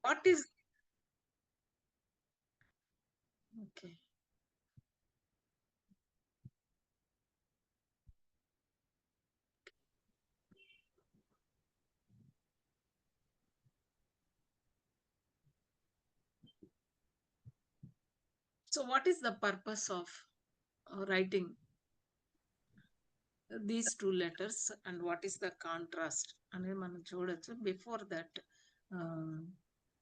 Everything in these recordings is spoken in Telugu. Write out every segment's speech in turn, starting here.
what is okay? So what is the purpose of writing these two letters and what is the contrast అనేది మనం చూడొచ్చు. Before that,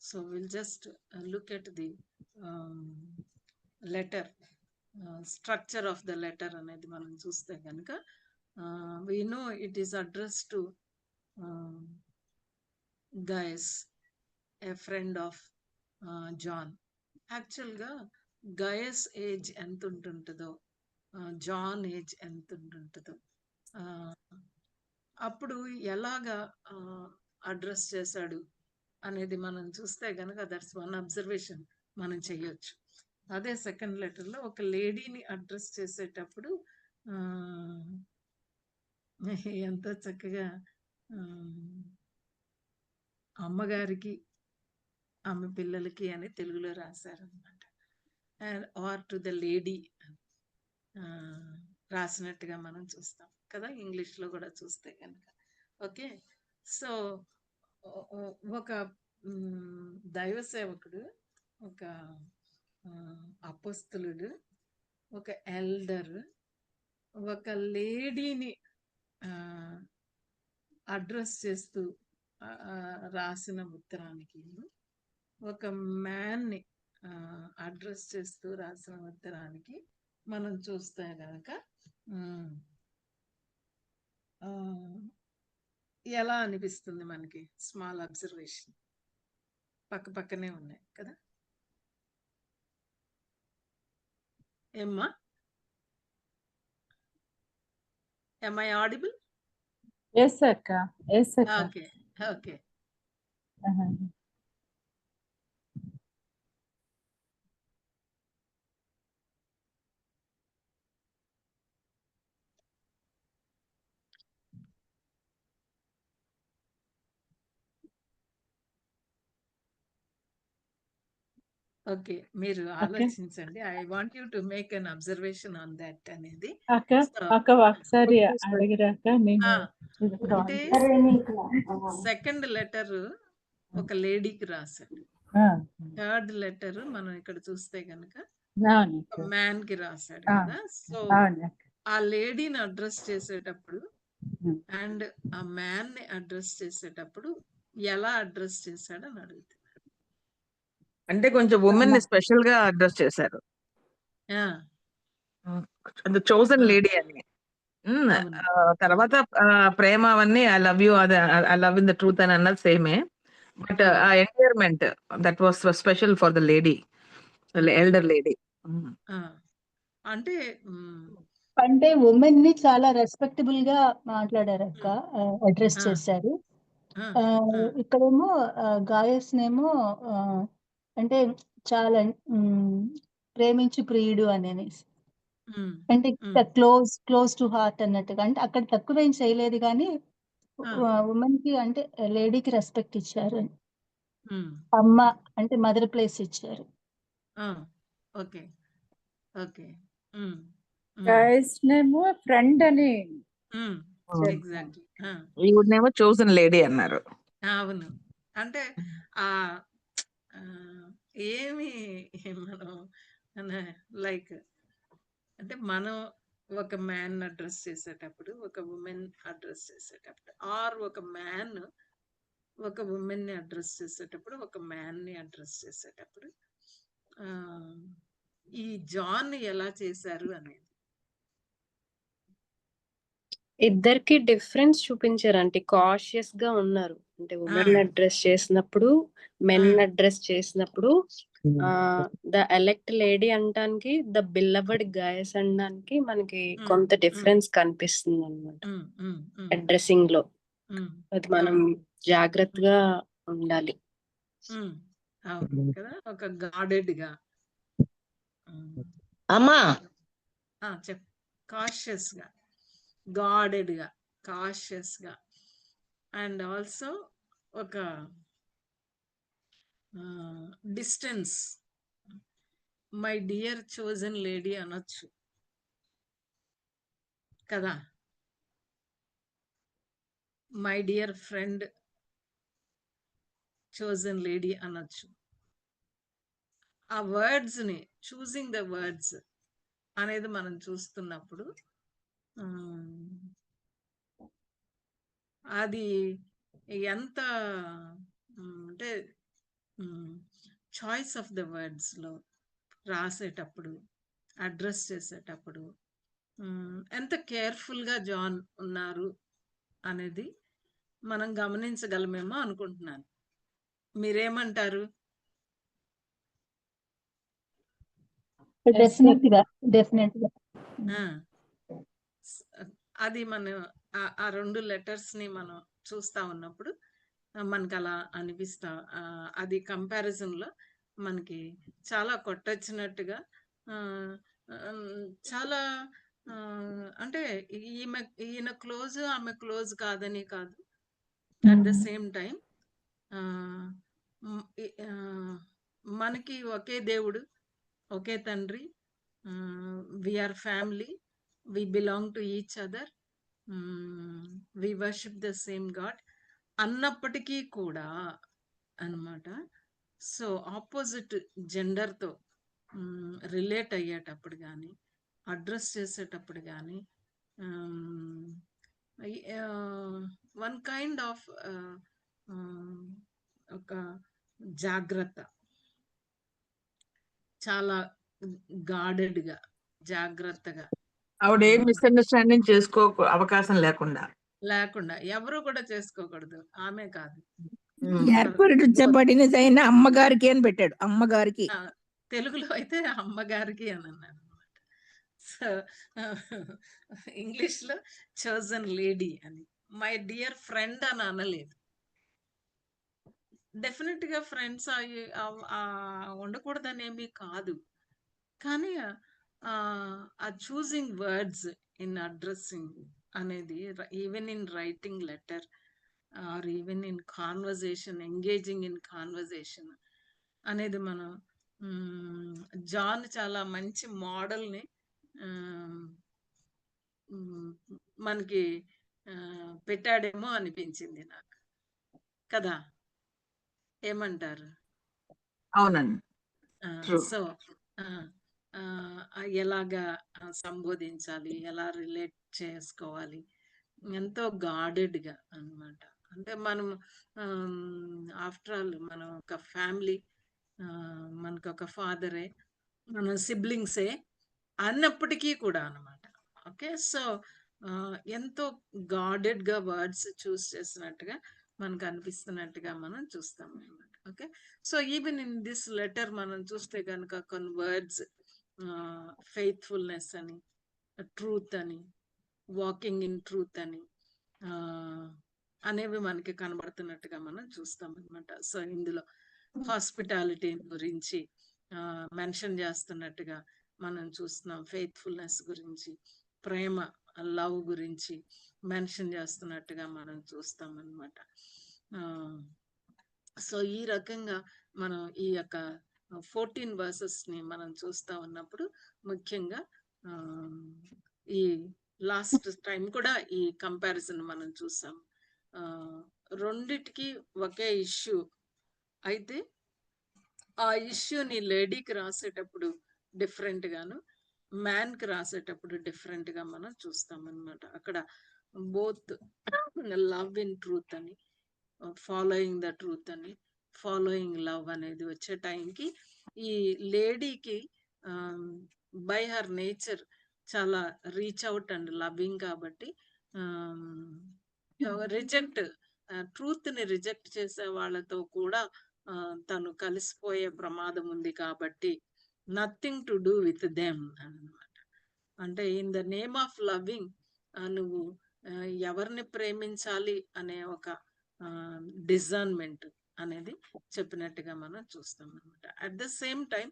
so we'll just look at the letter structure of the letter అనేది మనం చూస్తే కనుక we know it is addressed to Gaius, a friend of John. యాక్చువల్గా గయస్ ఏజ్ ఎంత ఉంటుంటుందో, జాన్ ఏజ్ ఎంత ఉంటుంటుందో, అప్పుడు ఎలాగా అడ్రస్ చేశాడు అనేది మనం చూస్తే కనుక దట్స్ వన్ అబ్జర్వేషన్ మనం చెయ్యొచ్చు. అదే సెకండ్ లెటర్లో ఒక లేడీని అడ్రస్ చేసేటప్పుడు ఎంతో చక్కగా అమ్మగారికి ఆమె పిల్లలకి అని తెలుగులో రాశారనమాట. ఆర్ టు ద లేడీ రాసినట్టుగా మనం చూస్తాం కదా, ఇంగ్లీష్లో కూడా చూస్తే కనుక. ఓకే, సో ఒక దైవ సేవకుడు, ఒక అపోస్తలుడు, ఒక ఎల్డర్ ఒక లేడీని అడ్రస్ చేస్తూ రాసిన ఉత్తరానికి, ఒక మ్యాన్ని అడ్రస్ చేస్తూ రాసిన ఉత్తరానికి మనం చూస్తే కనుక ఎలా అనిపిస్తుంది మనకి? స్మాల్ అబ్జర్వేషన్, పక్క పక్కనే ఉన్నాయి కదా. ఏమ్మా, am I audible? Yes akka, yes akka. Okay, okay. Okay, మీరు ఆలోచించండి. I want you to make an observation on that అనేది. అక్క ఒకసారి అడిగిరాక నేను అంటే సెకండ్ లెటర్ ఒక లేడీకి రాశాడు, థర్డ్ లెటర్ మనం ఇక్కడ చూస్తే కనుక మ్యాన్ కి రాశాడు కదా. సో ఆ లేడీని అడ్రస్ చేసేటప్పుడు అండ్ ఆ మ్యాన్ ని అడ్రస్ చేసేటప్పుడు ఎలా అడ్రస్ చేశాడని అడుగుతుంది. అంటే కొంచెం ఉమెన్ ని స్పెషల్ గా అడ్రస్ చేశారు, చోజన్ లేడీ అని. తర్వాత ప్రేమ అవన్నీ ఐ లవ్ యూ, అదే I love in the truth అని అన్నది సేమే. బట్ ఆ endearment that was special for the lady, elder lady. అంటే అంటే ఉమెన్ ని చాలా రెస్పెక్టబుల్ గా మాట్లాడారు అక్క, అడ్రస్ చేశారు. ఇక్కడేమో గాయస్ నేమో అంటే చాలా ప్రేమించు ప్రియుడు అనేసి, అంటే క్లోజ్ టు హార్ట్ అన్నట్టుగా. అంటే అక్కడ తక్కువేం చేయలేదు కానీ ఉమెన్ కి అంటే లేడీకి రెస్పెక్ట్ ఇచ్చారు. అమ్మ అంటే మదర్ ప్లేస్ ఇచ్చారు. ఓకే ఓకే, గైస్ నేమో ఫ్రెండ్ అని ఎగ్జాక్ట్లీ, ఈవిడనేమో చోజన్ లేడీ అన్నారు. అవును, అంటే ఆ ఏమి మనం లైక్ అంటే మనం ఒక మ్యాన్ అడ్రస్ చేసేటప్పుడు, ఒక ఉమెన్ అడ్రస్ చేసేటప్పుడు, ఆర్ ఒక మ్యాన్ ఒక ఉమెన్ ని అడ్రస్ చేసేటప్పుడు, ఒక మ్యాన్ ని అడ్రస్ చేసేటప్పుడు ఈ జాన్ ఎలా చేశారు అనేది ఇద్దరికి డిఫరెన్స్ చూపించారు. అంటే కాషియస్ గా ఉన్నారు. అంటే ఉమెన్ అడ్రస్ చేసినప్పుడు, మెన్ అడ్రస్ చేసినప్పుడు ద ఎలెక్ట్ లేడీ అనడానికి, ద బిల్లవర్డ్ గాయస్ అనడానికి మనకి కొంత డిఫరెన్స్ కనిపిస్తుంది అనమాట అడ్రస్సింగ్ లో. అది మనం జాగ్రత్తగా ఉండాలి. కదా, ఒక గార్డెడ్ గా అమ్మా చెప్, కాషియస్ గా, గార్డెడ్ గా, కాషియస్ గా, అండ్ ఆల్సో ఒక distance my dear chosen lady అనొచ్చు కదా, my dear friend chosen lady అనొచ్చు. ఆ వర్డ్స్ ని చూసింగ్ ద వర్డ్స్ అనేది మనం చూస్తున్నప్పుడు అది ఎంత అంటే చాయిస్ ఆఫ్ ద వర్డ్స్ లో రాసేటప్పుడు, అడ్రస్ చేసేటప్పుడు ఎంత కేర్ఫుల్ గా జాన్ ఉన్నారు అనేది మనం గమనించగలమేమో అనుకుంటున్నాను. మీరేమంటారు? డెఫినెట్ గా అది మనం ఆ 2 లెటర్స్ ని మనం చూస్తా ఉన్నప్పుడు మనకు అలా అనిపిస్తా, అది కంపారిజన్ లో మనకి చాలా కొట్టొచ్చినట్టుగా, చాలా అంటే ఈయన క్లోజ్ ఆమె క్లోజ్ కాదని కాదు, అట్ ద సేమ్ టైం మనకి ఒకే దేవుడు, ఒకే తండ్రి, we are family, we belong to each other, we worship the same God అన్నప్పటికీ కూడా అన్నమాట. సో ఆపోజిట్ జెండర్తో రిలేట్ అయ్యేటప్పుడు కానీ, అడ్రస్ చేసేటప్పుడు కానీ వన్ కైండ్ ఆఫ్ ఒక జాగ్రత్త, చాలా గార్డెడ్గా, జాగ్రత్తగా, ఆవిడ ఏ మిస్అండర్స్టాండింగ్ చేసుకో అవకాశం లేకుండా ఎవరు కూడా చేసుకోకూడదు. ఆమె కాదు, ఏర్పరచబడినదైన అమ్మగారికి అని పెట్టాడు. అమ్మగారికి, తెలుగులో అయితే అమ్మగారికి అని అన్నాడు అనమాట. సో ఇంగ్లీష్ లో చోజన్ లేడీ అని, మై డియర్ ఫ్రెండ్ అని అనలేదు. డెఫినెట్ గా ఫ్రెండ్స్ ఉండకూడదనేమి కాదు, కానీ ఆ చూసింగ్ వర్డ్స్ ఇన్ అడ్రస్సింగ్ అనేది, even in writing letter or even in conversation, engaging in conversation అనేది మనం జాన్ చాలా మంచి మోడల్ని మనకి పెట్టాడేమో అనిపించింది నాకు కదా, ఏమంటారు? అవునండి. సో ఎలాగా సంబోధించాలి, ఎలా రిలేట్ చేసుకోవాలి, ఎంతో గార్డెడ్గా అన్నమాట. అంటే మనం ఆఫ్టర్ ఆల్ మనం ఒక ఫ్యామిలీ, మనకు ఒక ఫాదరే, మన సిబ్లింగ్సే అన్నప్పటికీ కూడా అన్నమాట. ఓకే, సో ఎంతో గార్డెడ్గా వర్డ్స్ చూస్ చేసినట్టుగా మనకు అనిపిస్తున్నట్టుగా మనం చూస్తాం అన్నమాట. Okay, so even in this letter మనం చూస్తే కనుక కొన్ని వర్డ్స్ ఫెయిత్ఫుల్నెస్ అని, ట్రూత్ అని, వాకింగ్ ఇన్ ట్రూత్ అని అనేవి మనకి కనబడుతున్నట్టుగా మనం చూస్తాం అనమాట. సో ఇందులో హాస్పిటాలిటీ గురించి మెన్షన్ చేస్తున్నట్టుగా మనం చూస్తున్నాం, ఫెయిత్ఫుల్నెస్ గురించి, ప్రేమ, లవ్ గురించి మెన్షన్ చేస్తున్నట్టుగా మనం చూస్తాం అన్నమాట. సో ఈ రకంగా మనం ఈ యొక్క 14 వర్సెస్ ని మనం చూస్తా ఉన్నప్పుడు ముఖ్యంగా ఈ లాస్ట్ టైం కూడా ఈ కంపారిజన్ మనం చూసాం. రెండిటికి ఒకే ఇష్యూ అయితే ఆ ఇష్యూని లేడీకి రాసేటప్పుడు డిఫరెంట్ గాను, మ్యాన్ కి రాసేటప్పుడు డిఫరెంట్ గా మనం చూస్తాం అన్నమాట. అక్కడ బోత్ లవ్ ఇన్ ట్రూత్ అని, ఫాలోయింగ్ ద ట్రూత్ అని, ఫాలోయింగ్ లవ్ అనేది వచ్చే టైంకి ఈ లేడీకి బై హర్ నేచర్ చాలా రీచ్ అవుట్ అండ్ లవింగ్ కాబట్టి రిజెక్ట్, ట్రూత్ ని రిజెక్ట్ చేసే వాళ్ళతో కూడా తను కలిసిపోయే ప్రమాదం ఉంది కాబట్టి nothing to do with them అన్నమాట. అంటే in the name of loving నువ్వు ఎవరిని ప్రేమించాలి అనే ఒక డిజర్న్మెంట్ అనేది చెప్పినట్టుగా మనం చూస్తాం అనమాట. అట్ ద సేమ్ టైం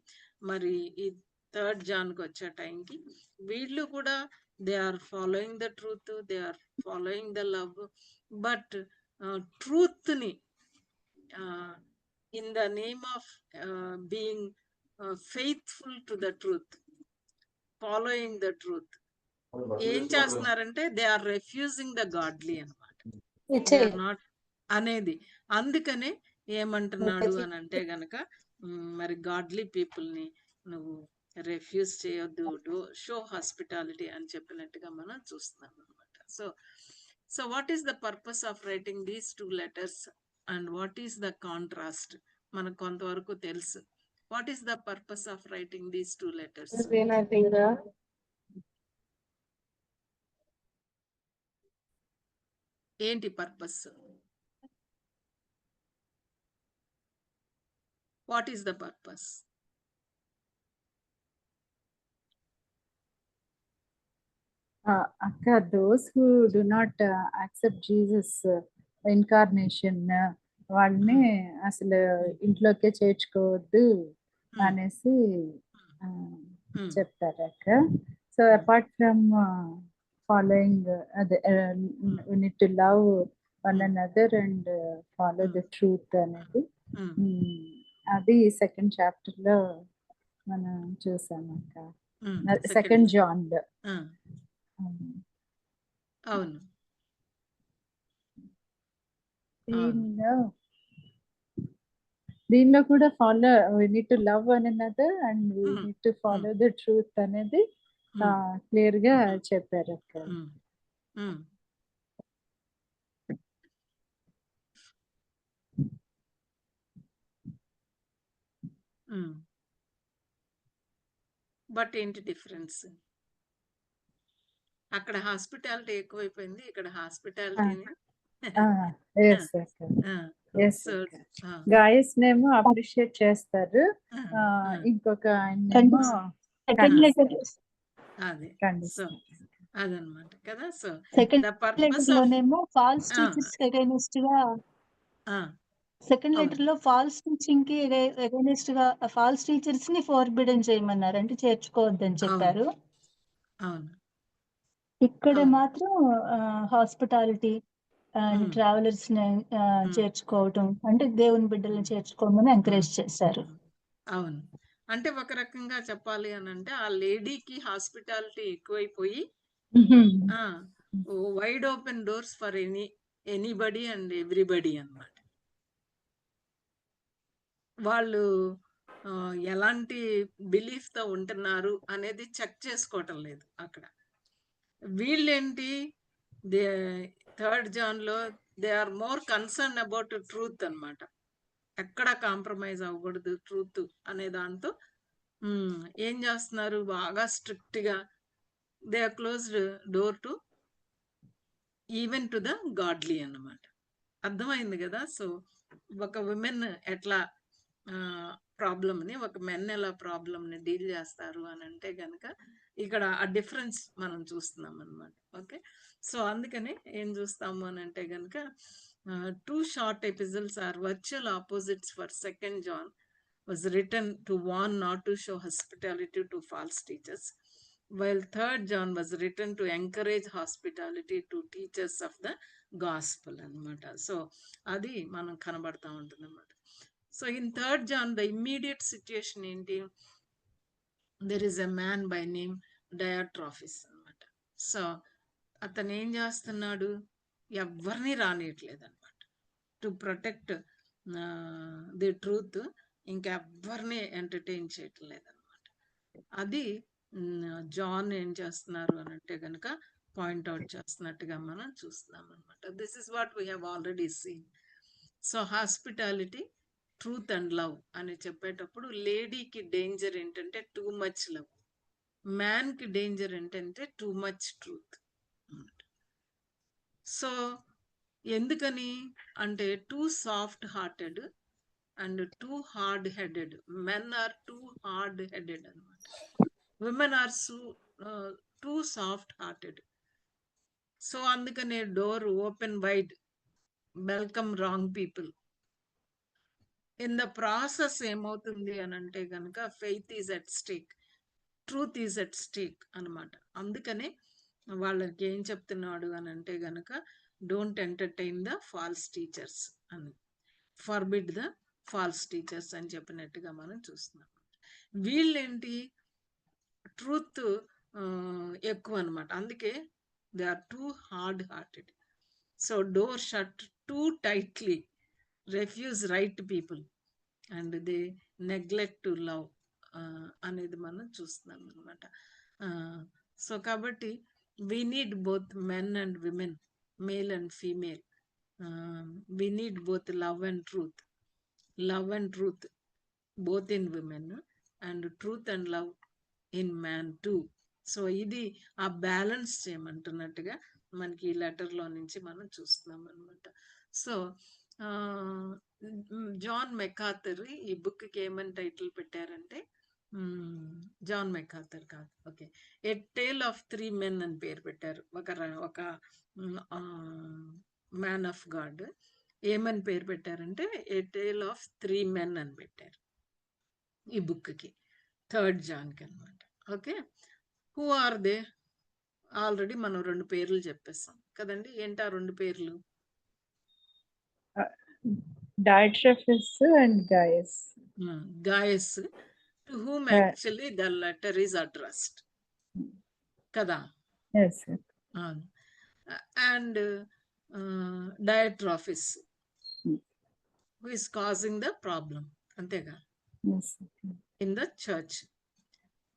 మరి ఈ 3rd జాన్కి వచ్చే టైంకి వీళ్ళు కూడా they are following the truth, they are following the love, but truth ని in the name of being faithful to the truth, following the truth, ఏం చేస్తున్నారంటే they are refusing the godly అన్నమాట. దే ఆర్ నాట్ అనేది. అందుకనే ఏమంటున్నాడు అని అంటే గనక మరి గాడ్లీ పీపుల్ ని నువ్వు రెఫ్యూజ్ చేయొద్దు, షో హాస్పిటాలిటీ అని చెప్పినట్టుగా మనం చూస్తున్నాం అనమాట. So what is the purpose of writing these 2 letters and what is the contrast మనకు కొంతవరకు తెలుసు. What is the purpose of writing these 2 letters? ఏంటి purpose? What is the purpose? అక్క, those who do not accept Jesus incarnation వాళ్ళని అసలు ఇంట్లోకే చేర్చుకోవద్దు అనేసి చెప్తారు అక్క. సో అపార్ట్ ఫ్రమ్ ఫాలోయింగ్ అదే we need to love one another and follow the truth అనేది అది సెకండ్ చాప్టర్ లో మనం చూసాం అక్క. సెకండ్ జాన్ లో. అవును. దీనిలో కూడా follow we need to love one another and we need to follow the truth అనేది క్లియర్ గా చెప్పారు అక్క. బట్ ఏంటి డిఫరెన్స్? అక్కడ హాస్పిటాలిటీ ఎక్కువైపోయింది, ఇక్కడ హాస్పిటాలిటీని గాయస్ నేమో అప్రిషియేట్ చేస్తారు, ఇంకొక అదనమాట కదా. సో సెకండ్ లెటర్ లో ఫాల్స్ టీచింగ్ కి అగైనెస్ట్ గా ఫాల్స్ టీచర్స్ ని ఫోర్బిడెన్ చేయమన్నారు, అంటే చేర్చుకోవద్దని చెప్పారు. ఇక్కడ మాత్రం హాస్పిటాలిటీ అండ్ ట్రావెలర్స్ ని చేర్చుకోవటం, అంటే దేవుని బిడ్డల్ని చేర్చుకోమని ఎంకరేజ్ చేశారు. అవును. అంటే ఒక రకంగా చెప్పాలి అని అంటే ఆ లేడీకి హాస్పిటాలిటీ ఎక్కువైపోయి wide open doors for anybody and everybody అన్నమాట. వాళ్ళు ఎలాంటి బిలీఫ్ తో ఉంటున్నారు అనేది చెక్ చేసుకోవటం లేదు అక్కడ. వీళ్ళేంటి, థర్డ్ జాన్ లో they are more concern about truth అన్నమాట. ఎక్కడ కాంప్రమైజ్ అవ్వకూడదు ట్రూత్ అనే దాంతో ఏం చేస్తున్నారు, బాగా స్ట్రిక్ట్ గా they are closed door to even to the godly అన్నమాట. అర్థమైంది కదా. సో ఒక విమెన్ ఎట్లా ప్రాబ్లమ్ ని, ఒక మెన్ ఎలా ప్రాబ్లమ్ ని డీల్ చేస్తారు అని అంటే గనక ఇక్కడ ఆ డిఫరెన్స్ మనం చూస్తున్నాం అనమాట. ఓకే. సో అందుకని ఏం చూస్తాము అని అంటే గనక 2 short epistles are virtual opposites for 2nd John was written to warn not to show hospitality to false teachers, while 3rd John was written to encourage hospitality to teachers of the gospel అన్నమాట. సో అది మనం కనబడతా ఉంటుంది అన్నమాట. So in 3rd John the immediate situation ఏంటి, there is a man by name Diotrephes అన్నమాట. సో అతను ఏం చేస్తున్నాడు, ఎవరిని రానియట్లేదు అనమాట. టు ప్రొటెక్ట్ ది ట్రూత్ ఇంకెవ్వరిని ఎంటర్టైన్ చేయట్లేదు అనమాట. అది జాన్ ఏం చేస్తున్నారు అని అంటే కనుక పాయింట్అవుట్ చేస్తున్నట్టుగా మనం చూస్తున్నాం అనమాట. This is what we have already seen. So hospitality, truth and love అని చెప్పేటప్పుడు లేడీకి డేంజర్ ఏంటంటే టూ మచ్ లవ్, మ్యాన్ కి డేంజర్ ఏంటంటే టూ మచ్ ట్రూత్. సో ఎందుకని అంటే too soft hearted and too hard headed. Men are too hard headed అనమాట, women are too soft hearted. So అందుకనే door open wide, welcome wrong people. In the process ఏమవుతుంది అని అంటే కనుక faith is at stake, truth is at stake అనమాట. అందుకనే వాళ్ళకి ఏం చెప్తున్నాడు అని అంటే గనక don't entertain the false teachers అని, ఫర్బిడ్ ద ఫాల్స్ టీచర్స్ అని చెప్పినట్టుగా మనం చూస్తున్నాం. వీళ్ళేంటి ట్రూత్ ఎక్కువ అనమాట. అందుకే they are too hard hearted. So door shut too tightly, refuse right people and they neglect to love అనేది మనం చూస్తున్నాం అనమాట. సో కాబట్టి we need both men and women, male and female. We need both love and truth both in women and truth and love in man too. So ఇది ఆ బ్యాలెన్స్ చేయమంటున్నట్టుగా మనకి ఈ లెటర్లో నుంచి మనం చూస్తున్నాం అనమాట. సో జాన్ మెకార్థర్ ఈ బుక్కి ఏమని టైటిల్ పెట్టారంటే, జాన్ మెకార్థర్ కాదు, okay, a tale of 3 men అని పేరు పెట్టారు. ఒక మ్యాన్ ఆఫ్ గాడ్ ఏమని పేరు పెట్టారంటే ఏ టేల్ ఆఫ్ 3 men అని పెట్టారు ఈ బుక్కి, 3rd Johnకి అనమాట. Okay, who are they? Already మనం 2 పేర్లు చెప్పేస్తాం కదండి. ఏంటి ఆ 2 పేర్లు? Diotrephes and Gaius. Gaius, to whom actually the letter is addressed. Kada? Yes, sir. And Diotrephes, who is causing the problem. Antega? Yes, sir. In the church.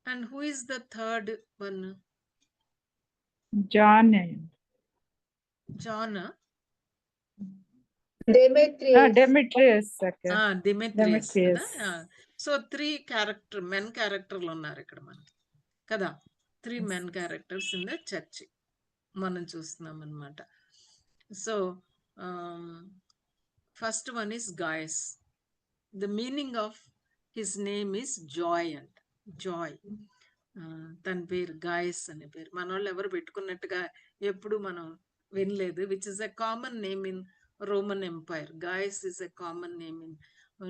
And who is the 3rd one? John. Demetrius. Okay. Demetrius. So 3 men క్యారెక్టర్లు ఉన్నారు ఇక్కడ మనకి కదా. 3 men characters in the church మనం చూస్తున్నాం అనమాట. So first one is guys. The meaning of his name is Joy and Joy. తన పేరు గాయస్ అనే పేరు మన వాళ్ళు ఎవరు పెట్టుకున్నట్టుగా ఎప్పుడు మనం వినలేదు. Which is a common name in Roman empire. Gaius is a common name in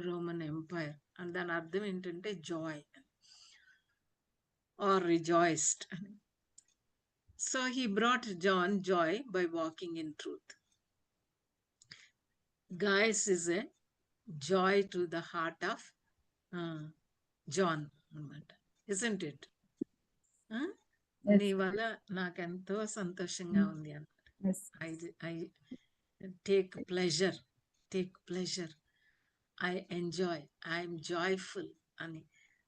Roman empire. And దాని అర్థం ఏంటంటే జాయ్ ఆర్ రిజాయిస్డ్ అని. So he brought John joy by walking in truth. Gaius is a joy to the heart of John అన్నమాట. Isn't it? నీ వల్ల నాకెంతో సంతోషంగా ఉంది అన్నమాట. I take pleasure, I enjoy, I'm joyful అని.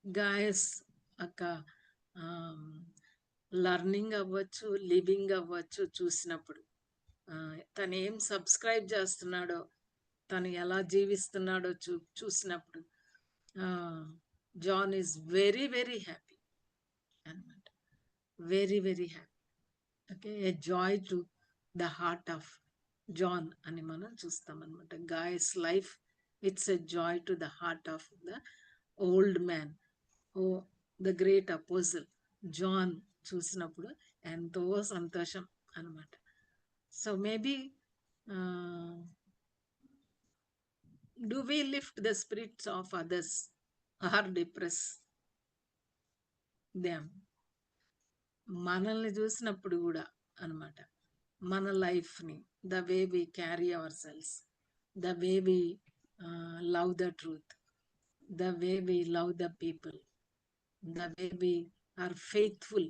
గాయస్ ఒక లర్నింగ్ అవ్వచ్చు, లివింగ్ అవ్వచ్చు చూసినప్పుడు, తను ఏం సబ్స్క్రైబ్ చేస్తున్నాడో, తను ఎలా జీవిస్తున్నాడో చూసినప్పుడు John is very very happy అన్నమాట. Very very happy. Okay, a joy to the heart of John అని మనం చూస్తాం అనమాట. Gaius life, it's a joy to the heart of the old man, oh the great apostle John చూసినప్పుడు ఎంతో సంతోషం అనమాట. So maybe do we lift the spirits of others or depress them? మనల్ని చూసినప్పుడు కూడా అనమాట, మన లైఫ్ని, the way we carry our cells, the way we love the truth, the way we love the people, the way we are faithful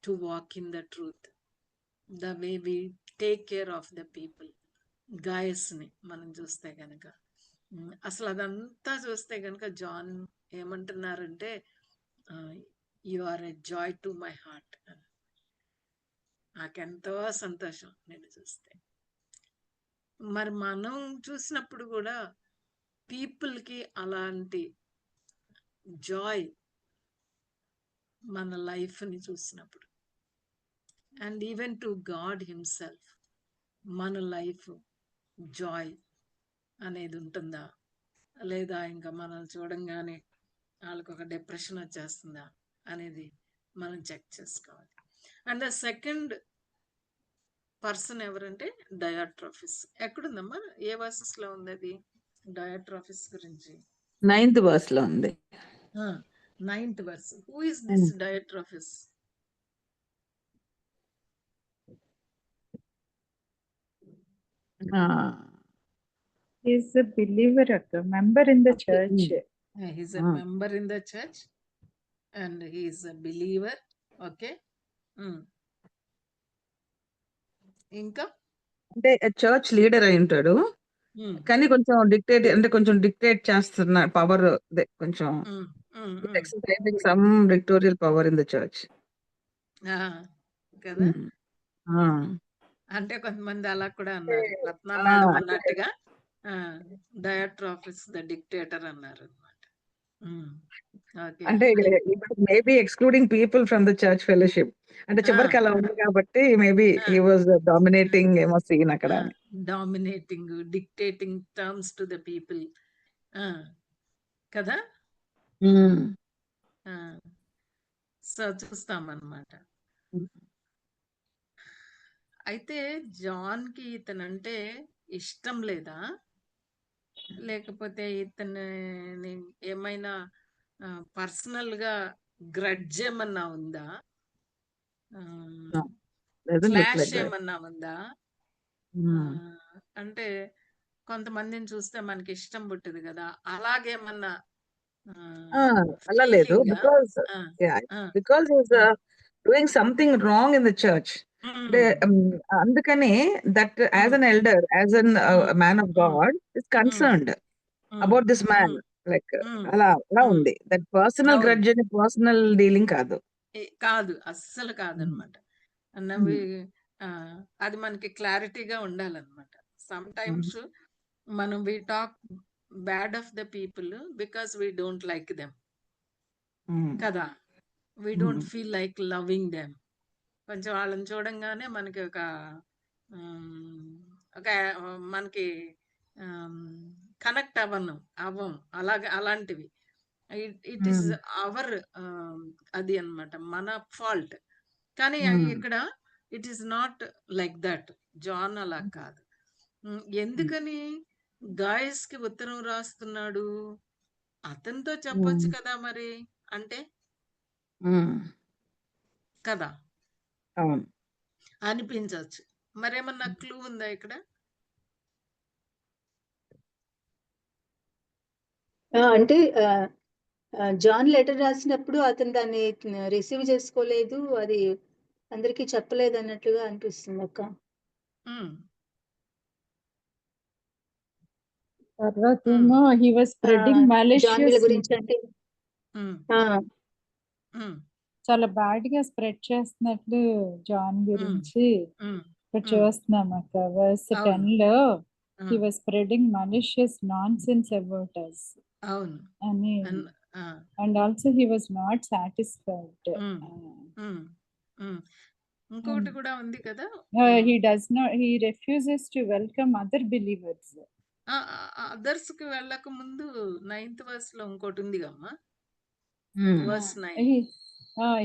to walk in the truth, the way we take care of the people. గాయస్ని మనం చూస్తే కనుక, అసలు అదంతా చూస్తే కనుక జాన్ ఏమంటున్నారంటే, you are a joy to my heart. నాకెంతో సంతోషం నేను చూస్తే. మరి మనం చూసినప్పుడు కూడా పీపుల్కి అలాంటి జాయ్ మన లైఫ్ని చూసినప్పుడు, and even to God himself, మన లైఫ్ జాయ్ అనేది ఉంటుందా, లేదా ఇంకా మనం చూడంగానే వాళ్ళకి ఒక డిప్రెషన్ వచ్చేస్తుందా అనేది మనం చెక్ చేసుకోవాలి. అండ్ ద సెకండ్ పర్సన్ ఎవరంటే డయాట్రోఫిస్. ఎక్కడుందమ్మా, ఏ వర్సెస్ లో ఉంది అది డయాట్రోఫిస్ గురించి? 9th verse లో ఉంది. 9th verse. Who is this Diotrephes? He's a believer, akka, member in the church. He's a member in the church and he is a believer. Okay. ఇంకా అంటే చర్చ్ లీడర్ అయి ఉంటాడు, కానీ కొంచెం డిక్టేట్ అంటే కొంచెం డిక్టేట్ చేస్తున్న పవర్ కొంచెం exercising some dictatorial power in the church కదా. అంటే కొంతమంది అలా కూడా అన్నారు, రత్న మేడం అన్నట్టుగా డయాట్రాఫిస్ ద డిక్టేటర్ అన్నారు అనమాట. అంటే maybe excluding people from the church fellowship, అంటే చివరికి అలా ఉంది కాబట్టి మేబీ హీ వాజ్ డామినేటింగ్ ఏమో సీన్ అక్కడ, dominating dictating terms to the people కదా. సో చూస్తాం అన్నమాట. అయితే జాన్ కి ఇతనంటే ఇష్టం లేదా, లేకపోతే ఇతను ఏమైనా పర్సనల్ గా గ్రడ్జ్ ఏమన్నా ఉందా, ఫ్లాష్ ఏమన్నా ఉందా? అంటే కొంతమందిని చూస్తే మనకి ఇష్టం పుట్టదు కదా, అలాగేమన్నా అలా లేదు. Because is doing something wrong in the church. అంటే అందుకని that as an elder, as an man of God is concerned about this man, like అలా అలా ఉంది. దట్ పర్సనల్ గ్రడ్జ్ అని పర్సనల్ డీలింగ్ కాదు, కాదు, అస్సలు కాదనమాట. అన్నవి అది మనకి క్లారిటీగా ఉండాలన్నమాట. సమ్ టైమ్స్ మనం we talk bad of the people because we don't like them కదా, we don't feel like loving them. కొంచెం వాళ్ళని చూడంగానే మనకి ఒక మనకి కనెక్ట్ అవ్వం అలాంటివి. ఇట్ ఈస్ అవర్ అది అన్నమాట, మన ఫాల్ట్. కానీ ఇక్కడ it is not like that. John అలా కాదు. ఎందుకని గాయస్ కి ఉత్తరం రాస్తున్నాడు, అతనితో చెప్పొచ్చు కదా మరి, అంటే కదా అనిపించవచ్చు. మరేమన్నా క్లూ ఉందా ఇక్కడ? అంటే జాన్ లెటర్ రాసినప్పుడు అతను దాన్ని రిసీవ్ చేసుకోలేదు, అది అందరికి చెప్పలేదు అన్నట్లుగా అనిపిస్తుంది అక్క. తర్వాత he was spreading malicious గురించి అంటే చాలా బ్యాడ్ గా స్ప్రెడ్ చేస్తున్నట్లు జాన్ గురించి ఇక్కడ చూస్తున్నాం అక్క. వర్స్ 10 లో he was spreading malicious nonsense about us అని, and also he was not satisfied. ఇంకొకటి కూడా ఉంది కదా, he refuses to welcome other believers. Others కి వెళ్ళక ముందు 9th verse లో ఇంకోటి ఉంది అమ్మా, verse 9.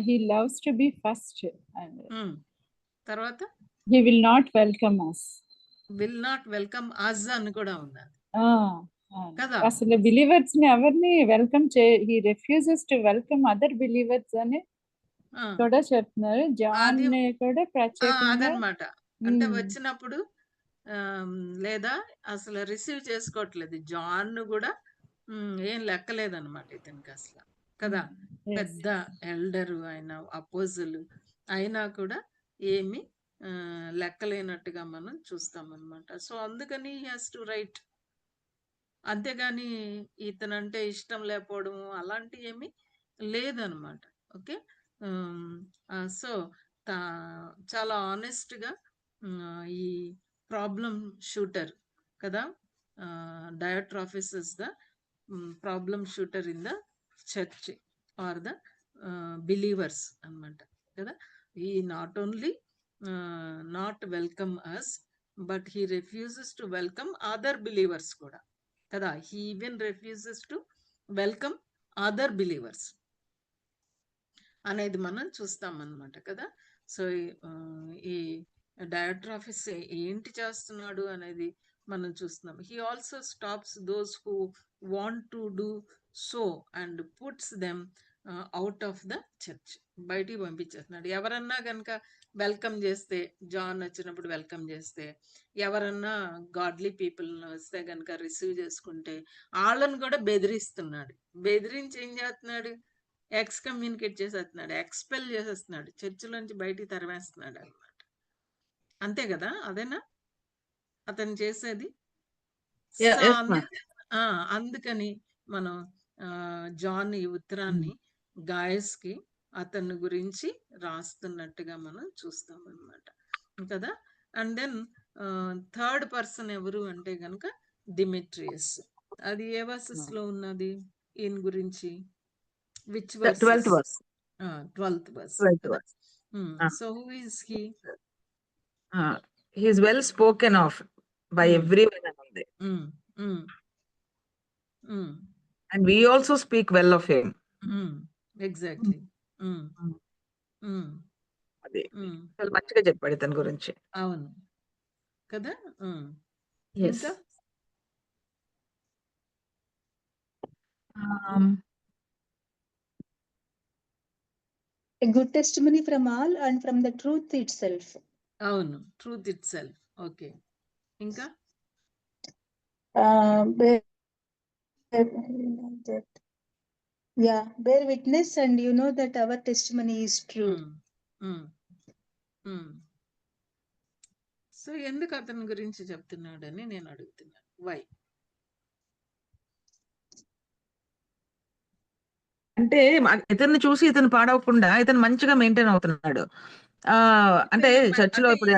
He loves to be first. తర్వాత he will not welcome us అని కూడా ఉంది కదా. అసలు బిలీవర్స్ ని ఎవరిని welcome he refuses to welcome other believers అని కూడా చెప్తున్నారు. జాన్ ని కూడా ప్రత్యేకంగా అదనమాట. అంటే వచ్చినప్పుడు లేదా అసలు రిసీవ్ చేసుకోవట్లేదు. జాన్ కూడా ఏం లెక్కలేదన్నమాట ఇతనికి అసలు కదా. పెద్ద ఎల్డర్ ఆయన, అపోజులు అయినా కూడా ఏమి లెక్కలేనట్టుగా మనం చూస్తామన్నమాట. సో అందుకని హి హాస్ టు రైట్. అంతేగాని ఇతనంటే ఇష్టం లేకపోవడం అలాంటి ఏమి లేదనమాట. ఓకే. సో చాలా ఆనెస్ట్ గా ఈ ప్రాబ్లం షూటర్ కదా, Diotrephes is the problem shooter in the church or the believers అన్నమాట కదా. ఈ not only not welcome us, but he refuses to welcome other believers కూడా కదా. He even refuses to welcome other believers అనేది మనం చూస్తాం అన్నమాట కదా. సో ఈ డయాట్రాఫిస్ ఏంటి చేస్తున్నాడు అనేది మనం చూస్తున్నాం. He also stops those who want to do so and puts them out of the church. బయటికి పంపించేస్తున్నాడు. ఎవరన్నా గనక వెల్కమ్ చేస్తే, జాన్ వచ్చినప్పుడు వెల్కమ్ చేస్తే, ఎవరన్నా గాడ్లీ పీపుల్ వస్తే గనక రిసీవ్ చేసుకుంటే వాళ్ళని కూడా బెదిరిస్తున్నాడు. బెదిరించి ఏం చేస్తున్నాడు? ఎక్స్‌కమ్యూనికేట్ చేసేస్తున్నాడు. ఎక్స్‌పెల్ చేసేస్తున్నాడు. చర్చిలోంచి బయటికి తరిమేస్తున్నాడు అన్నమాట. అంతే కదా? అదేనా అతను చేసేది? Yeah, so, yes, ma'am. అందుకని మనం జాన్ ఈ ఉత్తరాన్ని గాయస్‌కి అతని గురించి రాస్తున్నట్టుగా మనం చూస్తామన్నమాట. కదా! అండ్ దెన్ థర్డ్ పర్సన్ ఎవరు అంటే గనక డిమెట్రియస్. అది ఏ వర్సెస్‌లో ఉన్నది ఈయన గురించి? Which The 12th verses? verse. 12th verse 12th కదా! verse. Ah. So who is he? He is well spoken of by everyone around there. And we also speak well of him. Exactly. అది చాలా మంచిగా చెప్పాడు ఇతని గురించి. అవును కదా. Yes. ఇంకా A good testimony from all and from the truth itself. అవును, ట్రూత్ ఇట్ సెల్ఫ్. ఓకే, ఇంకా bear witness and you know that our testimony is true. So ఎందుకు అతని గురించి చెప్తున్నాడని నేను అడుగుతున్నాను. వై? అంటే ఇతన్ని చూసి ఇతను పాడవకుండా ఇతను మంచిగా మెయింటైన్ అవుతున్నాడు. అంటే చర్చిలో ఇప్పుడు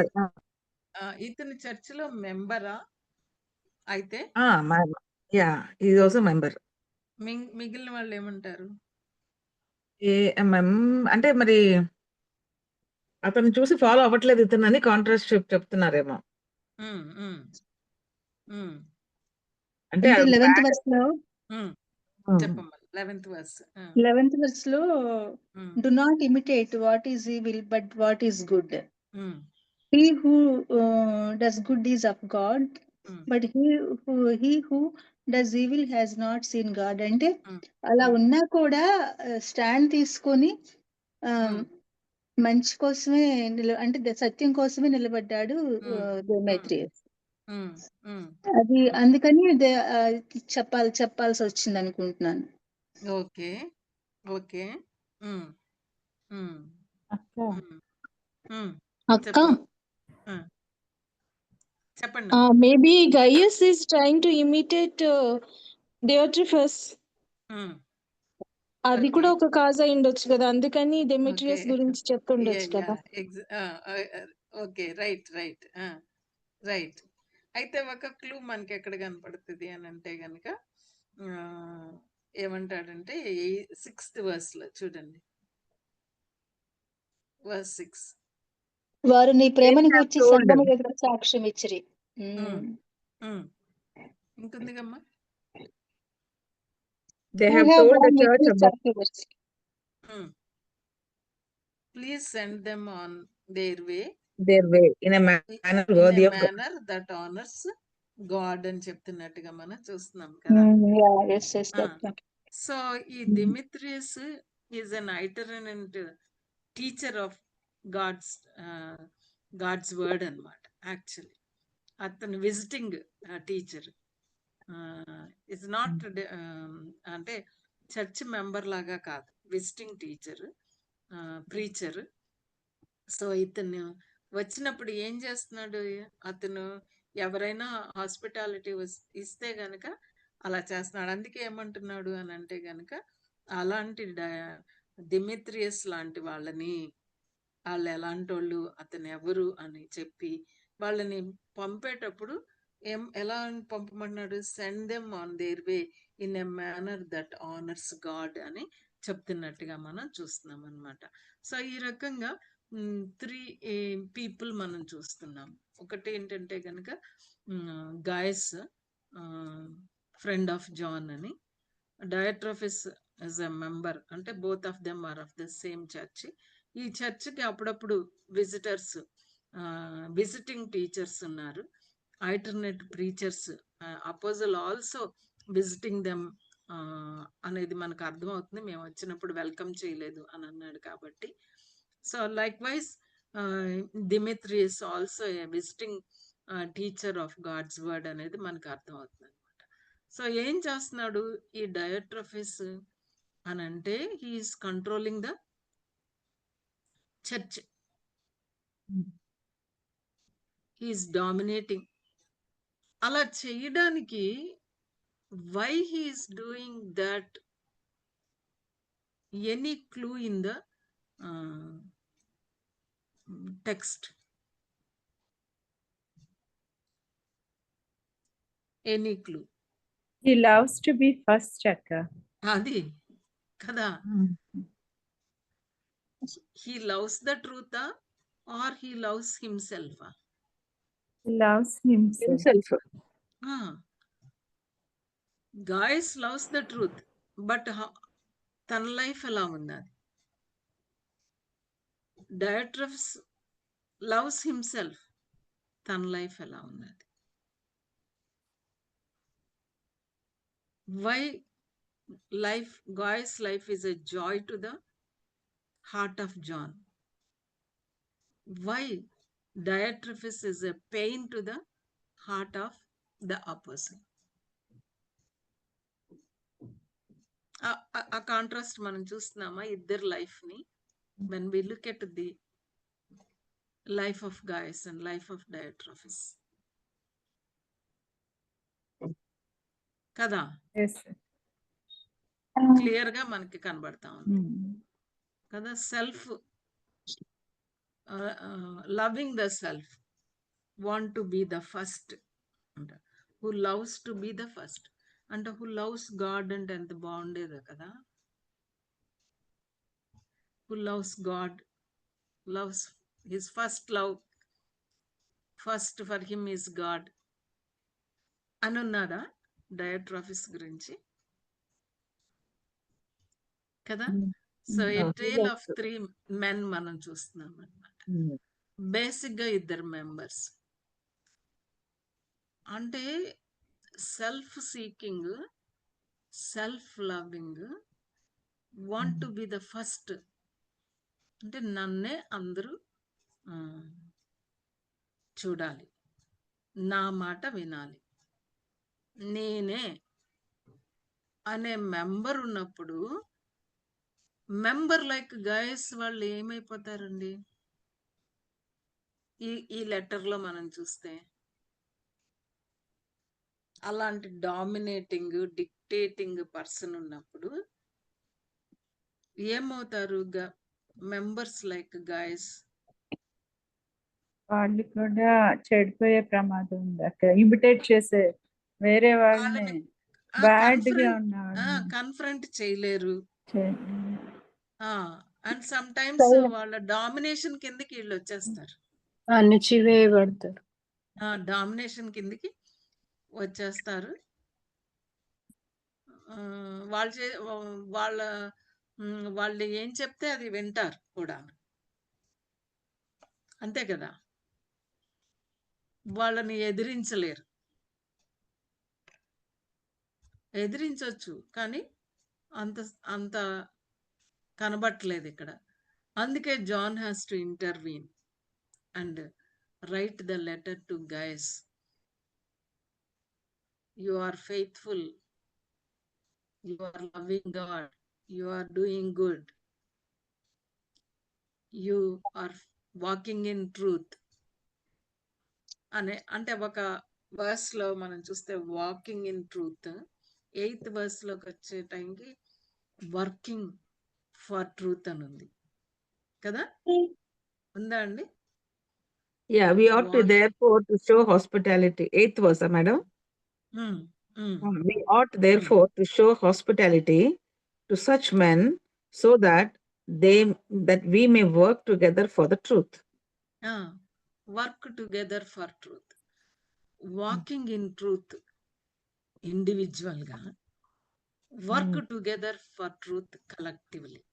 ఇతని చర్చిలో మెంబరా అయితే? Yeah, is also member. మిగిలిన వాళ్ళు ఏమంటారు? అంటే మరి అతను చూసి ఫాలో అవ్వట్లేదు ఇతనని కాంట్రాస్ట్ చెప్తున్నారేమో. అంటే 11th verse లో చెప్పమ్మా. 11th verse. 11th verse లో do not imitate what is evil but what is good. He who does good is of God, but he who does evil has not seen God. అంటే అలా ఉన్నా కూడా స్టాండ్ తీసుకొని మంచి కోసమే అంటే సత్యం కోసమే నిలబడ్డాడు డెమెట్రియస్. అది అందుకని చెప్పాల్సి వచ్చింది అనుకుంటున్నాను. Okay, okay. అక్క, చెప్పండి. Maybe Gaius is trying to imitate Diotrephes. అది కూడా ఒక కాజ్ అయి ఉండొచ్చు కదా, అందుకని డెమెట్రియస్ గురించి చెప్తుండొచ్చు కదా. Okay, right right right. అయితే ఒక క్లూ మనకి ఎక్కడ కనపడుతుంది అని అంటే గనక ఏమంటాడంటే 6th verse లో చూడండి, verse 6. వారు నీ ప్రేమను గురించి సంఘము ఎదుట సాక్ష్యం ఇచ్చిరి. ఇంకొందిగమ్మా. They have told the church about. Please send them on their way in a manner worthy of God. that honors God అని చెప్తున్నట్టుగా మనం చూస్తున్నాం కదా. సో ఈ Demetrius is an itinerant teacher of God's word అన్నమాట. యాక్చువల్లీ అతను విజిటింగ్ టీచర్. ఇస్ నాట్ అంటే చర్చ్ మెంబర్ లాగా కాదు, విజిటింగ్ టీచర్, ప్రీచర్. సో ఇతను వచ్చినప్పుడు ఏం చేస్తున్నాడు? అతను ఎవరైనా హాస్పిటాలిటీ ఇస్తే గనక అలా చేస్తున్నాడు. అందుకే ఏమంటున్నాడు అని అంటే గనక అలాంటి డిమిత్రియస్ లాంటి వాళ్ళని, వాళ్ళు ఎలాంటి వాళ్ళు, అతను ఎవరు అని చెప్పి వాళ్ళని పంపేటప్పుడు ఎలా పంపమన్నాడు? Send them on their way in a manner that honours God అని చెప్తున్నట్టుగా మనం చూస్తున్నాం అన్నమాట. సో ఈ రకంగా 3 పీపుల్ మనం చూస్తున్నాం. ఒకటి ఏంటంటే కనుక గాయస్, ఫ్రెండ్ ఆఫ్ జాన్ అని, డయాట్రోఫిస్ యాజ్ ఎ మెంబర్. అంటే both of them are of the same church. ఈ చర్చ్కి అప్పుడప్పుడు విజిటర్స్, విజిటింగ్ టీచర్స్ ఉన్నారు, alternate preachers, apostle also visiting them అనేది మనకు అర్థమవుతుంది. మేము వచ్చినప్పుడు వెల్కమ్ చేయలేదు అని అన్నాడు కాబట్టి. So likewise Dimitri is also a visiting teacher of God's word అనేది మనకు అర్థమవుతుంది అనమాట. సో ఏం చేస్తున్నాడు ఈ డయోట్రోఫిస్ అని అంటే he's controlling the church, he's dominating. అలా చేయడానికి why he is doing that, any clue in the text, any clue? He loves to be first, Akka. Adi kada. He loves the truth or he loves himself? He loves himself. Guys loves the truth, but తన లైఫ్ ఎలా ఉన్నది? Diotrephes loves himself, తన లైఫ్ ఎలా ఉన్నది? Why Guy's life is a joy to the heart of John? Why Diotrephes is a pain to the heart of the apostle? ఆ కాంట్రాస్ట్ మనం చూస్తున్నామా ఇద్దరు లైఫ్ ని? when we look at the life of Gaius and life of Diotrephes, కదా? క్లియర్ గా మనకి కనబడతా ఉంది కదా. Self loving the self, want to be the first అంట. Who loves to be the first అంటే హూ లవ్స్ గాడ్ అంటే ఎంత బాగుండేదో కదా. Who loves God, loves his first love, first for him is God అని ఉన్నాడా డయోట్రోఫిస్ గురించి కదా. So a trail of 3 men మనం చూస్తున్నాం అన్నమాట. బేసిక్ గా ఇద్దరు మెంబర్స్ అంటే self seeking, self loving, want to be the first అంటే నన్నే అందరూ చూడాలి, నా మాట వినాలి, నేనే అనే మెంబర్ ఉన్నప్పుడు, మెంబర్ లైక్ గైస్ వాళ్ళు ఏమైపోతారండి? ఈ లెటర్ లో మనం చూస్తే అలాంటి డామినేటింగ్ డిక్టేటింగ్ పర్సన్ ఉన్నప్పుడు ఏమవుతారు? మెంబర్స్ లైక్ గైస్ వాళ్ళు కూడా చెడిపోయే ప్రమాదం ఉంది అక్కడ. ఇమిటేట్ చేసే వేరే వాళ్ళని బ్యాడ్ గా కన్ఫ్రంట్ చేయలేరు. అండ్ సమ్ టైమ్స్ వాళ్ళ డామినేషన్ కిందకి వీళ్ళు వచ్చేస్తారు, అణచివేయబడతారు, డామినేషన్ కిందకి వచ్చేస్తారు. వాళ్ళు ఏం చెప్తే అది వింటారు కూడా, అంతే కదా. వాళ్ళని ఎదిరించలేరు, ఎదిరించవచ్చు కానీ అంత కనబట్టలేదు ఇక్కడ. అందుకే John has to intervene and write the letter to Gaius. You are faithful, you are loving God, you are doing good, you are walking in truth అంటే ఒక వర్స్ లో మనం చూస్తే walking in truth, 8th verse లోకి వచ్చే టైంకి వర్కింగ్ ఫర్ ట్రూత్ అని ఉంది కదా, ఉందా అండి? Yeah, we ought to therefore to show hospitality. 8th verse, madam. We ought therefore to show hospitality to such men so that we may work together for the truth. Work together for truth. Walking in truth individual ga, work together for truth collectively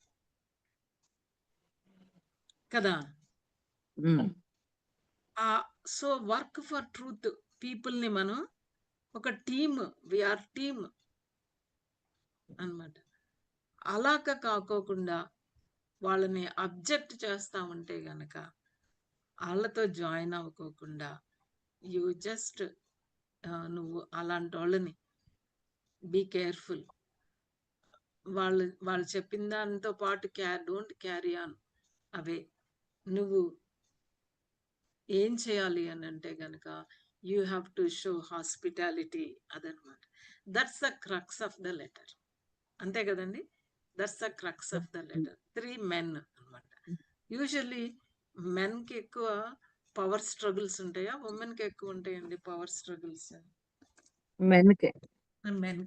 kada. So work for truth people ని మనం ఒక టీమ్, వీఆర్ టీమ్. అన్నమాట. అలాగా కాకోకుండా వాళ్ళని అబ్జెక్ట్ చేస్తా ఉంటే గనక వాళ్ళతో జాయిన్ అవ్వకోకుండా యూ జస్ట్ నువ్వు అలాంటి వాళ్ళని బీ కేర్ఫుల్. వాళ్ళు చెప్పిన దానితో పాటు డోంట్ క్యారీ ఆన్ అవే. నువ్వు ఏం చేయాలి అని అంటే గనక you have to show hospitality. అదనమాట. That's the crux of the letter. అంతే కదండి. That's the crux of the letter. 3 men అనమాట. యూజువల్లీ మెన్ కి ఎక్కువ పవర్ స్ట్రగుల్స్ ఉంటాయా, ఉమెన్ కి ఎక్కువ ఉంటాయండి పవర్ స్ట్రగుల్స్? మెన్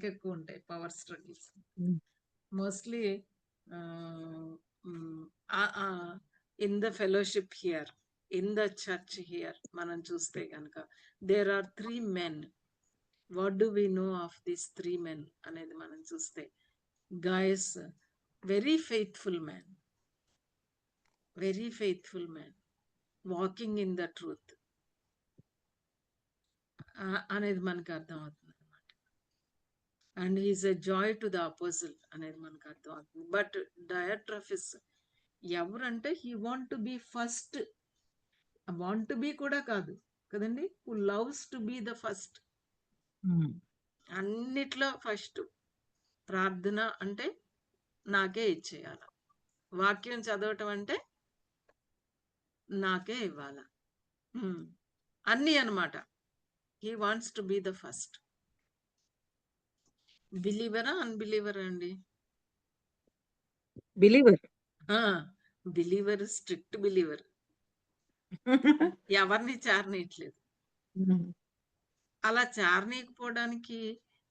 కి ఎక్కువ ఉంటాయి power struggles mostly. In the fellowship here, in the church here మనం చూస్తే కనుక there are 3 men. What do we know of these 3 men అనేది మనం చూస్తే, Gaius very faithful man, very faithful man, walking in the truth అనేది మనకు అర్థం అవుతుంది అనమాట. And he's a joy to the apostle అనేది మనకు అర్థం అవుతుంది. బట్ డయాట్రఫిస్ ఎవరంటే he want to be first. Want to B కూడా కాదు కదండి, who loves to be the first. అన్నిట్లో ఫస్ట్. ప్రార్థన అంటే నాకే ఇచ్చేయాల, వాక్యం చదవటం అంటే నాకే ఇవ్వాల, అన్నీ అనమాట. He wants to be the first. బిలీవరా అన్బిలీవరా అండి? బిలీవర్. Believer, strict believer. ఎవరిని చారనీయట్లేదు. అలా చారనీయకపోవడానికి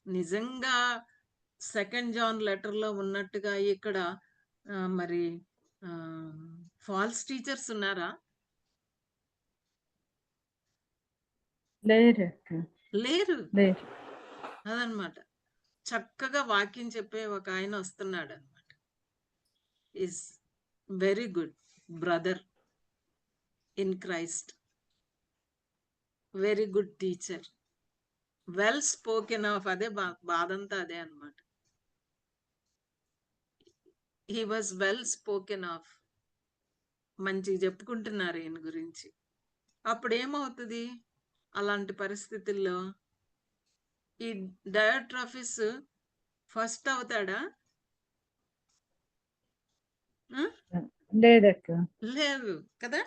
నిజంగా 2 John లెటర్లో ఉన్నట్టుగా ఇక్కడ మరి ఫాల్స్ టీచర్స్ ఉన్నారా? లేరు. అదనమాట. చక్కగా వాక్యం చెప్పే ఒక ఆయన వస్తున్నాడు అనమాట. Is very good brother in Christ, very good teacher, well spoken of. అదే బాధంతా అదే అనమాట. He was well spoken of. మంచిగా చెప్పుకుంటున్నారు ఈయన గురించి. అప్పుడు ఏమవుతుంది అలాంటి పరిస్థితుల్లో? ఈ డయాట్రఫిస్ ఫస్ట్ అవుతాడా? లేదు కదా.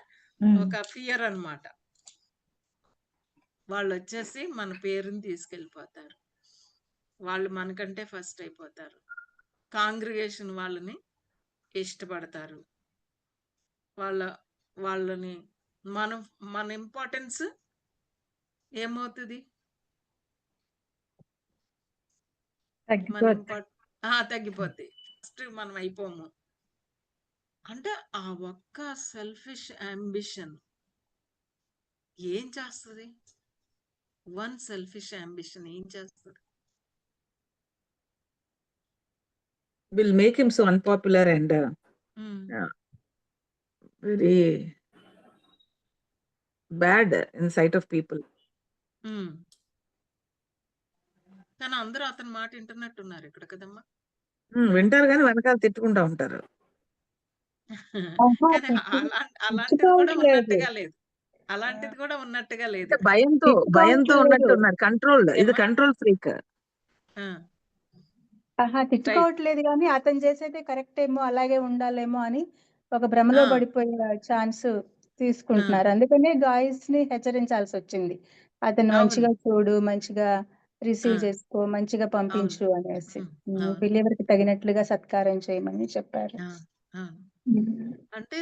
ఒక ఫియర్ అన్నమాట. వాళ్ళు వచ్చేసి మన పేరుని తీసుకెళ్ళిపోతారు, వాళ్ళు మనకంటే ఫస్ట్ అయిపోతారు, కాంగ్రిగేషన్ వాళ్ళని ఇష్టపడతారు, వాళ్ళని మన ఇంపార్టెన్స్ ఏమవుతుంది? తగ్గిపోద్ది. ఫస్ట్ మనం అయిపోము. అంటే ఆ ఒక్క సెల్ఫిష్ అంబిషన్ ఏం చేస్తుంది? వన్ సెల్ఫిష్ అంబిషన్ ఏం చేస్తుంది? Will make him so unpopular and very bad in sight of people. కానీ అందరూ అతని మాట వింటున్నట్టున్నారు ఇక్కడ కదమ్మా. వింటారు కానీ వెనకాల తిట్టుకుంటా ఉంటారు. కానీ అలాంటిది కూడా ఉన్నట్టుగా లేదు. అలాంటిది కూడా ఉన్నట్టుగా లేదు. భయంతో ఉన్నట్టు ఉన్నారు. కంట్రోల్. ఇది కంట్రోల్ ఫ్రీక్. తిట్టుకోవట్లేదు కానీ అతను చేసేదే కరెక్ట్ ఏమో, అలాగే ఉండాలేమో అని ఒక భ్రమలో పడిపోయే ఛాన్స్ తీసుకుంటున్నారు. అందుకనే గాయస్ ని హెచ్చరించాల్సి వచ్చింది. అతను మంచిగా చూడు, మంచిగా రిసీవ్ చేసుకో, మంచిగా పంపించు అనేసి, బిలీవర్ కి తగినట్లుగా సత్కారం చేయమని చెప్పారు. అంటే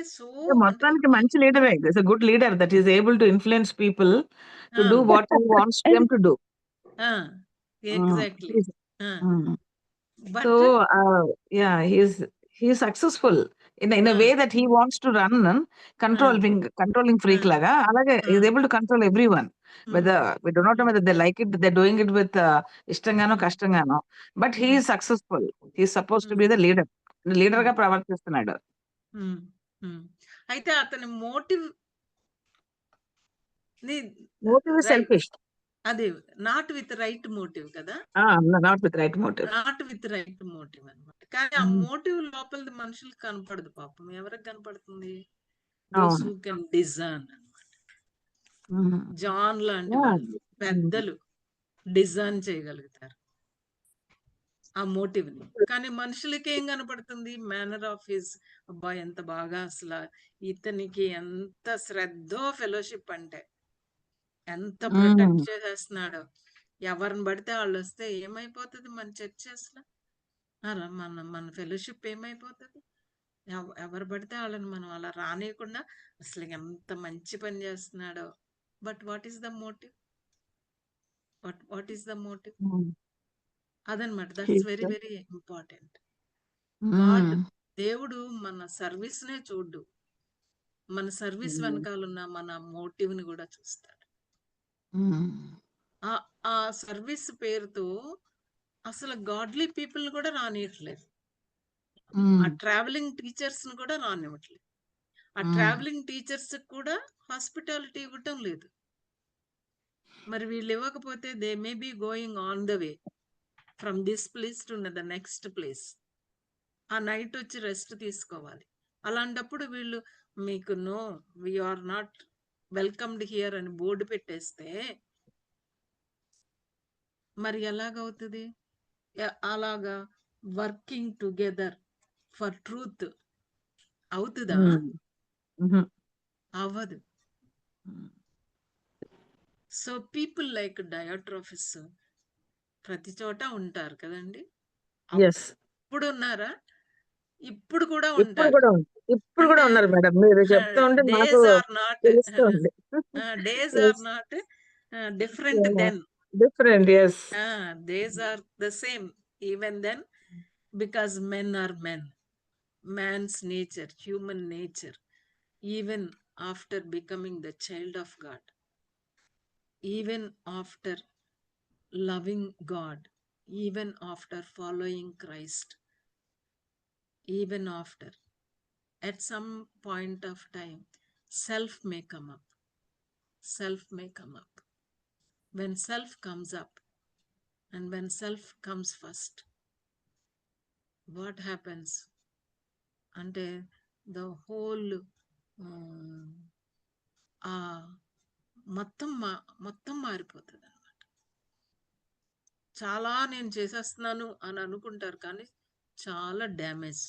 మొత్తానికి మంచి లీడరే. It's a good leader that is able to influence people to do what he wants them to do. Exactly. So yeah, he's successful in a way that he wants to run controlling freak laga. Alage he is able to control everyone. Whether we do not know whether they like it, they're doing it with ishtangano kashtangano, but he is successful. He is supposed to be the leader ga pravartistunnadu. అయితే అతని మోటివ్ is selfish. అదే నాట్ విత్ రైట్ మోటివ్ కదా, not with right motive. Not with right motive అనమాట. కానీ ఆ మోటివ్ లోపల మనుషులకు కనపడదు పాపం. ఎవరికి కనపడుతుంది? దోస్ హూ కెన్ డిజర్న్ అనమాట. జాన్ లాంటి వాళ్ళు పెద్దలు డిజర్న్ చేయగలుగుతారు ఆ మోటివ్ ని. కానీ మనుషులకి ఏం కనపడుతుంది? మేనర్ ఆఫ్ హిజ్, అబ్బా ఎంత బాగా అసలు ఇతనికి ఎంత శ్రద్ధో ఫెలోషిప్ అంటే, ఎంత ప్రొటెక్ట్ చేసేస్తున్నాడో. ఎవరిని పడితే వాళ్ళు వస్తే ఏమైపోతుంది మన చర్చ్ అసలు? మన మన ఫెలోషిప్ ఏమైపోతుంది? ఎవరు పడితే వాళ్ళని మనం అలా రానియకుండా అసలు ఎంత మంచి పని చేస్తున్నాడో. But what is the motive? What is the motive? అదనమాట. That's very very important. God, దేవుడు మన సర్వీస్ నే చూడు, మన సర్వీస్ వెనకాలన్న మన మోటివ్ ని కూడా చూస్తాడు. ఆ సర్వీస్ పేరుతో అసలు గాడ్లీ పీపుల్ కూడా రానియట్లేదు. ఆ ట్రావెలింగ్ టీచర్స్ ని కూడా రానివ్వట్లేదు. ఆ ట్రావెలింగ్ టీచర్స్ కూడా హాస్పిటాలిటీ ఇవ్వటం లేదు. మరి వీళ్ళు ఇవ్వకపోతే they may be going on the way from this place to the next place. ఆ నైట్ వచ్చి రెస్ట్ తీసుకోవాలి. అలాంటప్పుడు వీళ్ళు మీకు no, we are not welcomed here అని బోర్డు పెట్టేస్తే మరి ఎలాగవుతుంది? అలాగా వర్కింగ్ టుగెదర్ ఫర్ ట్రూత్ అవుతుందా? అవ్వదు. సో పీపుల్ లైక్ డయోట్రోఫిస్ ప్రతి చోట ఉంటారు కదండి. ఇప్పుడు ఉన్నారా? ఇప్పుడు కూడా ఉంటారు. ఇప్పుడు కూడా ఉన్నారు మేడం. మీరు చెప్తా ఉంటే నాకు డేస్ ఆర్ నాట్ తెలుస్తుంది. Days are not different then. Different, yes. Days are the same even then, because men are men. Man's nature, human nature, even after becoming the child of God, even after loving God, even after following Christ, even after, at some point of time, self may come up. Self may come up. When self comes up, and when self comes first, what happens? అంటే ద హోల్ మొత్తం మారిపోతుంది అనమాట. చాలా నేను చేసేస్తున్నాను అని అనుకుంటారు, కానీ చాలా డ్యామేజ్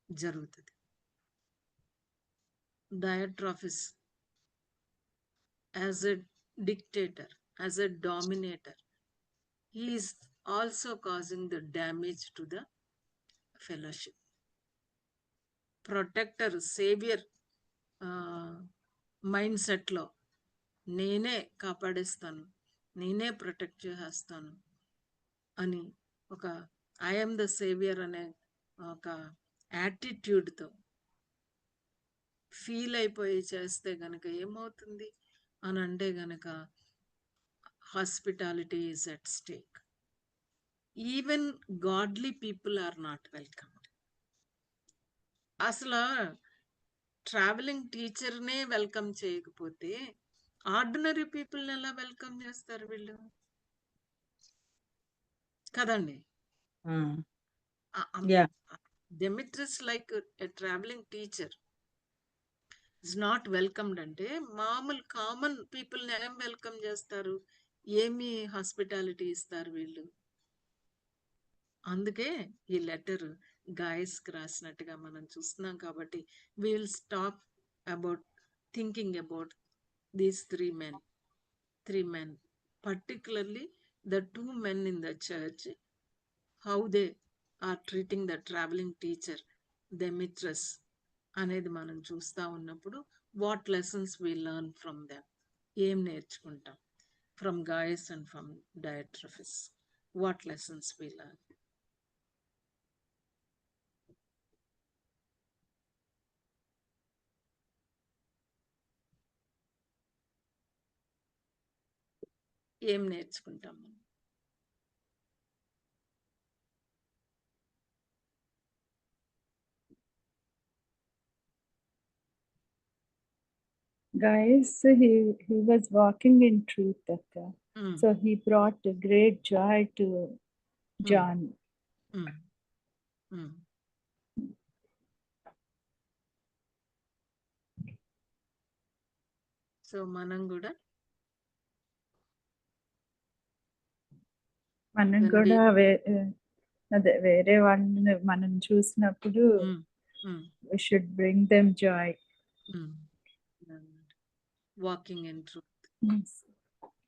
జరుగుతుంది. Diotrephes as a dictator, as a dominator, he is also causing the damage to the fellowship. Protector, saviour mind సెట్లో నేనే కాపాడేస్తాను, నేనే ప్రొటెక్ట్ చేసేస్తాను అని ఒక ఐఎమ్ ద సేవియర్ అనే ఒక యాటిట్యూడ్తో ఫీల్ అయిపోయి చేస్తే గనక ఏమవుతుంది అని అంటే గనక hospitality is at stake. Even godly people are not welcomed. అసలు ట్రావెలింగ్ టీచర్నే వెల్కమ్ చేయకపోతే ఆర్డినరీ పీపుల్ని ఎలా వెల్కమ్ చేస్తారు వీళ్ళు? కదండి. Demetrius like a travelling teacher is not welcomed అంటే మామూలు కామన్ పీపుల్ని ఏం వెల్కమ్ చేస్తారు? ఏమి హాస్పిటాలిటీ ఇస్తారు వీళ్ళు? అందుకే ఈ లెటర్ గాయస్కి రాసినట్టుగా మనం చూస్తున్నాం. కాబట్టి we will stop about thinking about these three men, particularly the two men in the church, how they are treating the traveling teacher Demetrius అనేది మనం చూస్తూ ఉన్నప్పుడు what lessons we learn from them, ఏం నేర్చుకుంటాం from Gaius and from Diotrephes, what lessons we learn. ఏం నేర్చుకుంటాం? Guys, he was walking in truth, Akka. So he brought a great joy to John. So మనం కూడా అదే వేరే వాళ్ళని మనం చూసినప్పుడు we should bring them joy. Walking in truth. Yes.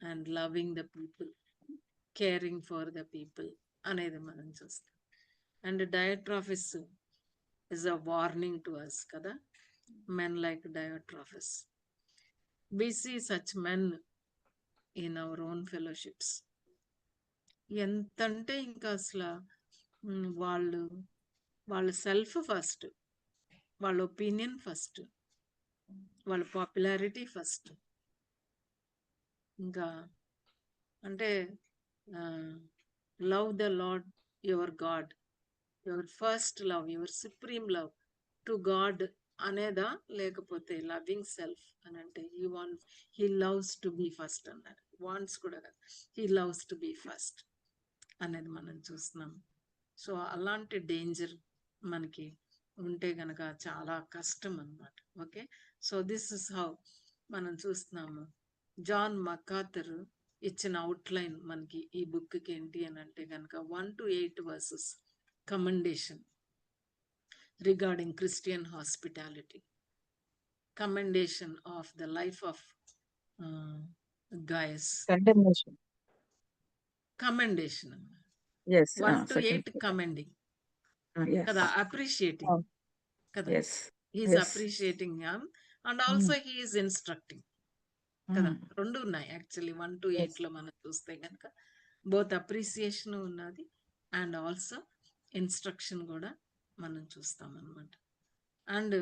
And loving the people, caring for the people అనేది మనం చూస్తాం. And Diotrephes is a warning to us kada, men like Diotrephes. We see such men in our own fellowships. ఎంతంటే ఇంకా అసలు వాళ్ళ సెల్ఫ్ ఫస్ట్, వాళ్ళ ఒపీనియన్ ఫస్ట్, వాళ్ళ పాపులారిటీ ఫస్ట్. ఇంకా అంటే love the Lord your God, your first love, your supreme love to God అనేదా, లేకపోతే లవింగ్ సెల్ఫ్ అని అంటే he loves to be first అన్నారు. వాంట్స్ కూడా కదా, he loves to be first అనేది మనం చూస్తున్నాం. సో అలాంటి డేంజర్ మనకి ఉంటే గనక చాలా కష్టం అన్నమాట. Okay, so this is how మనం చూస్తున్నాము. జాన్ మకాథర్ ఇచ్చిన అవుట్లైన్ మనకి ఈ బుక్కి ఏంటి అని అంటే కనుక 1 to 8 verses commendation regarding Christian hospitality, commendation of the life of Gaius, commendation. Yes. 1 to 8 commending kada, appreciating kada. Yes. He is appreciating him and also he is instructing కదా. రెండు ఉన్నాయి యాక్చువల్లీ 1 to 8 లో మనం చూస్తే కనుక బోత్ అప్రిసియేషన్ ఉన్నది అండ్ ఆల్సో ఇన్స్ట్రక్షన్ కూడా మనం చూస్తాం అన్నమాట. అండ్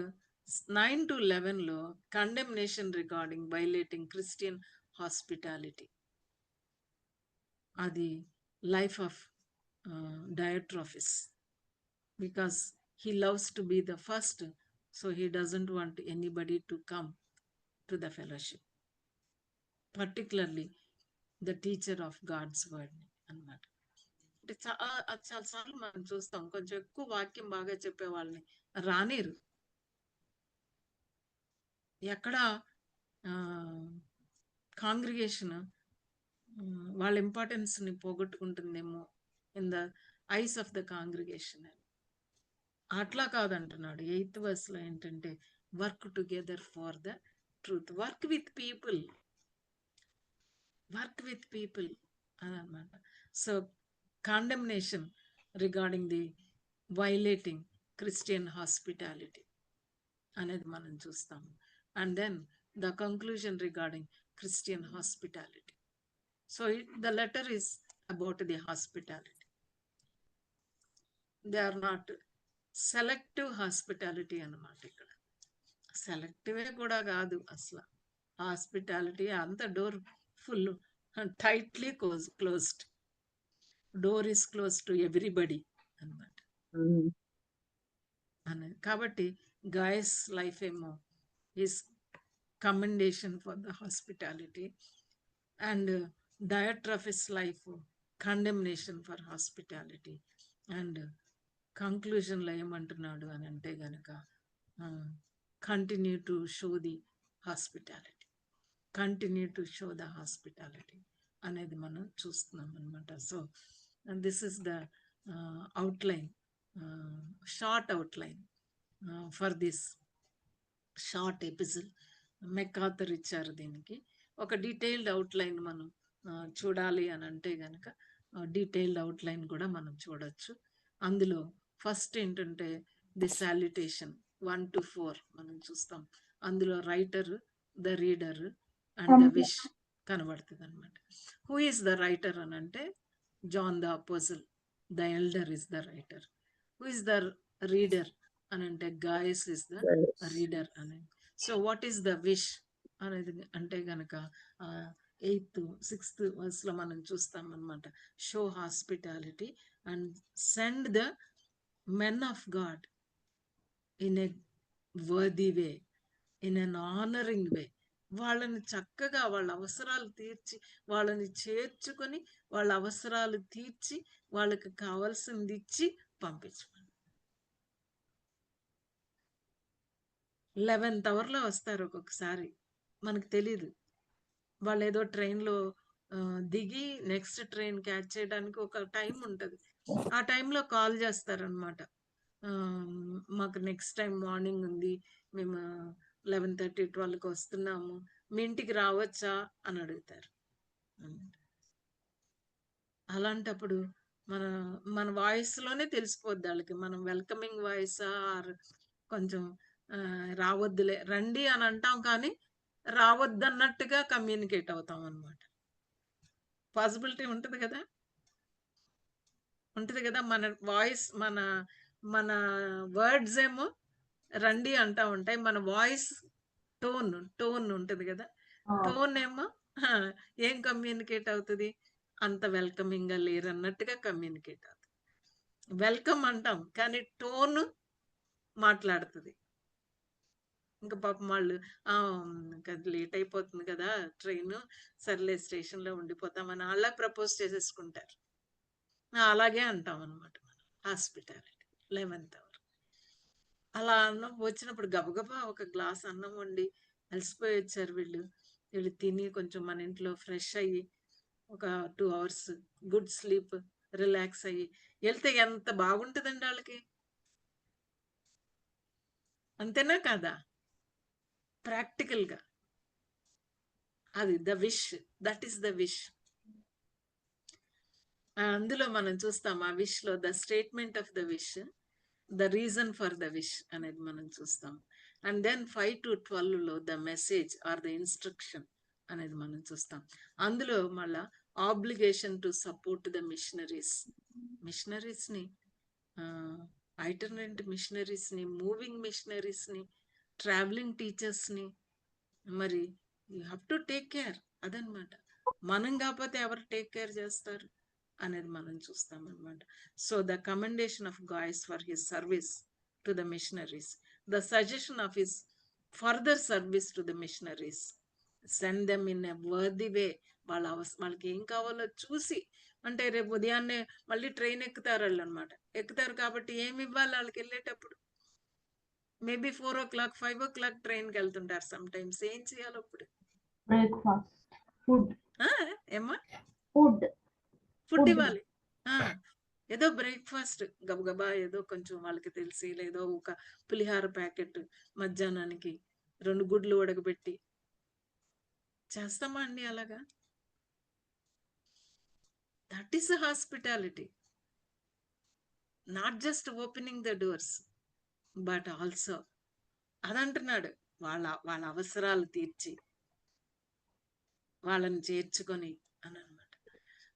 9 to 11 లో condemnation regarding violating Christian hospitality, అది life of Diotrephes, because he loves to be the first, so he doesn't want anybody to come to the fellowship, particularly the teacher of God's word అన్నమాట. అంటే చాలాసార్లు మనం చూస్తాం, కొంచెం ఎక్కువ వాక్యం బాగా చెప్పే వాళ్ళని రానిరు. ఎక్కడ కాంగ్రిగేషన్ వాళ్ళ ఇంపార్టెన్స్ ని పోగొట్టుకుంటుందేమో in the eyes of the congregation. అట్లా కాదంటున్నాడు 8th verse లో ఏంటంటే work together for the truth, work with people అదనమాట. So condemnation regarding the violating Christian hospitality అనేది మనం చూస్తాము. And then the conclusion regarding Christian hospitality. So the letter is about the hospitality. They are not selective hospitality అన్నమాట. ఇక్కడ సెలెక్టివే కూడా కాదు అసలు. హాస్పిటాలిటీ అంత door full tightly closed, door is close to everybody అన్నమాట. కాబట్టి గాయస్ లైఫ్ ఏమో is commendation for the hospitality and Diotrephes life condemnation for hospitality. And కంక్లూజన్లో ఏమంటున్నాడు అని అంటే గనక continue to show the hospitality, continue to show the hospitality అనేది మనం చూస్తున్నాం అనమాట. So this is the outline, short outline for this short episode. MacArthur ఇచ్చారు దీనికి. ఒక డీటెయిల్డ్ అవుట్లైన్ మనం చూడాలి అని అంటే గనక డీటెయిల్డ్ అవుట్లైన్ కూడా మనం చూడొచ్చు. అందులో ఫస్ట్ ఏంటంటే ది సాల్యుటేషన్ 1 to 4 మనం చూస్తాం. అందులో writer, the reader and the wish కనబడుతుంది అనమాట. హూ ఈస్ ద రైటర్ అని అంటే John the apostle, the elder is the writer. Who is the reader అని అంటే గాయస్ ఇస్ ద రీడర్ అని. So what is the wish అనేది అంటే గనక 8th 6th verse లో మనం చూస్తాం అనమాట. Show hospitality and send the men of God in a worthy way, in an honoring way, వాళ్ళని చక్కగా వాళ్ళ అవసరాలు తీర్చి, వాళ్ళని చేర్చుకొని, వాళ్ళ అవసరాలు తీర్చి, వాళ్ళకి కావాల్సింది ఇచ్చి పంపించమని. 11th అవర్లో వస్తారు ఒక్కొక్కసారి, మనకు తెలీదు. వాళ్ళు ఏదో ట్రైన్లో దిగి నెక్స్ట్ ట్రైన్ క్యాచ్ చేయడానికి ఒక టైం ఉంటుంది. ఆ టైంలో కాల్ చేస్తారనమాట. మాకు నెక్స్ట్ టైం మార్నింగ్ ఉంది, మేము 11:30, 12కి వస్తున్నాము, మీ ఇంటికి రావచ్చా అని అడుగుతారు. అలాంటప్పుడు మన మన వాయిస్లోనే తెలిసిపోద్ది వాళ్ళకి, మనం వెల్కమింగ్ వాయిసా ఆర్ కొంచెం రావద్దులే, రండి అని అంటాం కానీ రావద్దన్నట్టుగా కమ్యూనికేట్ అవుతాం అనమాట. పాసిబిలిటీ ఉంటుంది కదా, ఉంటుంది కదా. మన వాయిస్, మన మన వర్డ్స్ ఏమో రండి అంటా ఉంటాయి, మన వాయిస్ టోన్ ఉంటుంది కదా, టోన్ ఏమో ఏం కమ్యూనికేట్ అవుతుంది, అంత వెల్కమింగ్ గా లేరు అన్నట్టుగా కమ్యూనికేట్ అవుతుంది. వెల్కమ్ అంటాం కానీ టోన్ మాట్లాడుతుంది. ఇంకా పాపం వాళ్ళు లేట్ అయిపోతుంది కదా ట్రైన్, సర్లే స్టేషన్లో ఉండిపోతామని అలా ప్రపోజ్ చేసేసుకుంటారు. అలాగే అంటాం అనమాట మనం హాస్పిటాలిటీ. 11th అవర్ అలా అన్నం వచ్చినప్పుడు గబగబా ఒక గ్లాస్ అన్నం వండి, అలసిపోయి వచ్చారు వీళ్ళు తిని కొంచెం మన ఇంట్లో ఫ్రెష్ అయ్యి ఒక 2 hours గుడ్ స్లీప్, రిలాక్స్ అయ్యి వెళ్తే ఎంత బాగుంటుందండి వాళ్ళకి. అంతేనా కాదా? ప్రాక్టికల్గా అది the wish, that is the wish. అందులో మనం చూస్తాం ఆ విష్ లో the statement of the wish, the reason for the wish అనేది మనం చూస్తాం. అండ్ దెన్ 5 to 12 లో the message or the instruction అనేది మనం చూస్తాం. అందులో మళ్ళా obligation to support the missionaries ని, ఐటర్నెంట్ మిషనరీస్ ని, మూవింగ్ మిషనరీస్ ని, ట్రావెలింగ్ టీచర్స్ ని, మరి you have to take care. అదనమాట. మనం కాకపోతే ఎవరు టేక్ కేర్ చేస్తారు అనేది మనం చూస్తాం అనమాట. So the commendation of Gaius for his service to the missionaries, the suggestion of his further service to the missionaries, send them in a worthy way. వాళ్ళకి ఏం కావాలో చూసి, అంటే రేపు ఉదయాన్నే మళ్ళీ ట్రైన్ ఎక్కుతారు వాళ్ళు అనమాట. ఎక్కుతారు కాబట్టి ఏమి ఇవ్వాలి వాళ్ళకి వెళ్ళేటప్పుడు? మేబీ 4 o'clock 5 o'clock ట్రైన్కి వెళ్తుంటారు సమ్ టైమ్స్. ఏం చేయాలి అప్పుడు? బ్రేక్ఫాస్ట్, ఫుడ్, ఏమ్మా ఫుడ్ ఫుడ్ ఇవ్వాలి. ఏదో బ్రేక్ఫాస్ట్ గబగబా ఏదో కొంచెం వాళ్ళకి తెలిసి, లేదో ఒక పులిహార ప్యాకెట్ మధ్యాహ్నానికి 2 గుడ్లు ఉడకబెట్టి చేస్తామా అండి అలాగా? That is hospitality. Not just opening the doors but also అదంటున్నాడు, వాళ్ళ అవసరాలు తీర్చి వాళ్ళని చేర్చుకొని అని అనమాట.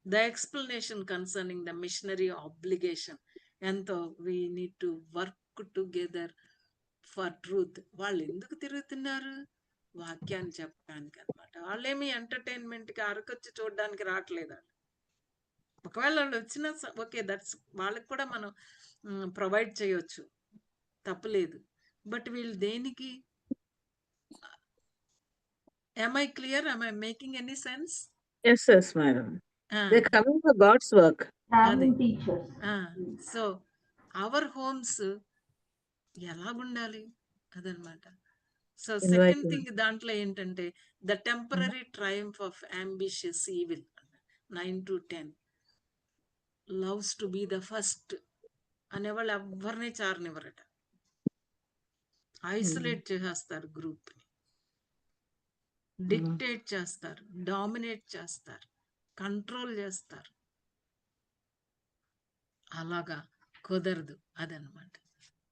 The explanation concerning the missionary obligation, ఎంతో we need to work together for truth. వాళ్ళు ఎందుకు తిరుగుతున్నారు? వాక్యాన్ని చెప్పడానికి అనమాట. వాళ్ళేమి ఎంటర్టైన్మెంట్కి అరకొచ్చి చూడడానికి రావట్లేదు. ఒకవేళ వాళ్ళు వచ్చినా ఓకే, దట్స్ వాళ్ళకి కూడా మనం ప్రొవైడ్ చేయొచ్చు, తప్పులేదు. బట్ వీళ్ళు దేనికి? Am I clear? Am I making any sense? Yes, madam. They're coming for God's work. Travelling teachers. So our homes ఎలాగుండాలి అదనమాట. సో సెకండ్ థింగ్ దాంట్లో ఏంటంటే the temporary triumph of ambitious evil. 9 to 10 loves to be the first అనేవాళ్ళు ఎవరిని చారనివ్వరట. ఐసోలేట్ చేసేస్తారు గ్రూప్ ని, డిక్టేట్ చేస్తారు, డామినేట్ చేస్తారు, కంట్రోల్ చేస్తారు. అలాగా కుదరదు అదనమాట.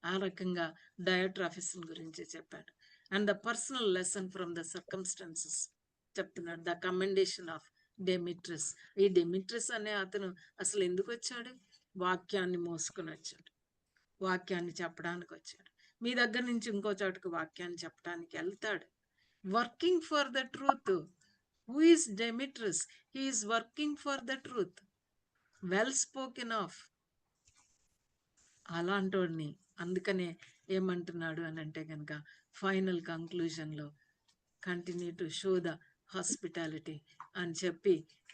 ఆ రకంగా డయోట్రాఫిస్ గురించి చెప్పాడు. And the personal lesson from the circumstances చెప్తున్నాడు. The commendation of Demetrius. ఈ డెమిట్రస్ అనే అతను అసలు ఎందుకు వచ్చాడు? వాక్యాన్ని మోసుకొని వచ్చాడు, వాక్యాన్ని చెప్పడానికి వచ్చాడు. మీ దగ్గర నుంచి ఇంకో చోటుకు వాక్యాన్ని చెప్పడానికి వెళ్తాడు. Working for the truth. Who is Demetrius? He is working for the truth. Well spoken of అలాంటోడిని. అందుకనే ఏమంటున్నాడు అని అంటే కనుక ఫైనల్ కంక్లూజన్లో continue to show the hospitality అని చెప్పి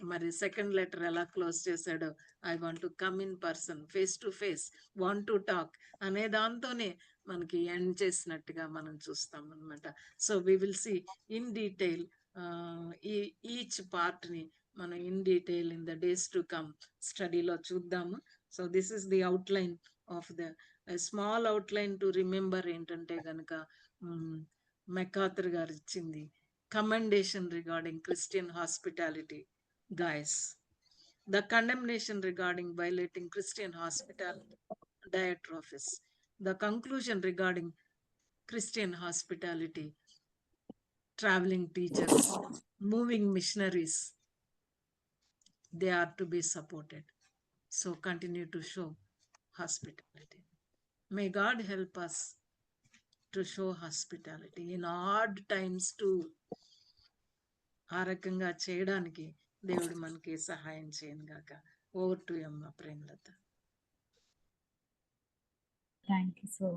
మరి సెకండ్ లెటర్ ఎలా క్లోజ్ చేశాడో, I want to come in person, face to face, want to talk అనే దాంతోనే మనకి ఎండ్ చేసినట్టుగా మనం చూస్తాం అనమాట. So we will see in detail each part ని మనం in detail in the days to come స్టడీలో చూద్దాము. So this is the outline of the small outline to remember ఏంటంటే గనక మెకాథర్ గారు ఇచ్చింది commendation regarding Christian hospitality, guys. The condemnation regarding violating Christian hospitality, Director Office. The conclusion regarding Christian hospitality, traveling teachers, moving missionaries, they are to be supported. So continue to show hospitality. May God help us to show hospitality in odd times too. ఆ రకంగా చేయడానికి దేవుడు మనకి సహాయం చేయను గాక. ఓవర్ టు యమ్మ ప్రేమలత. Thank you so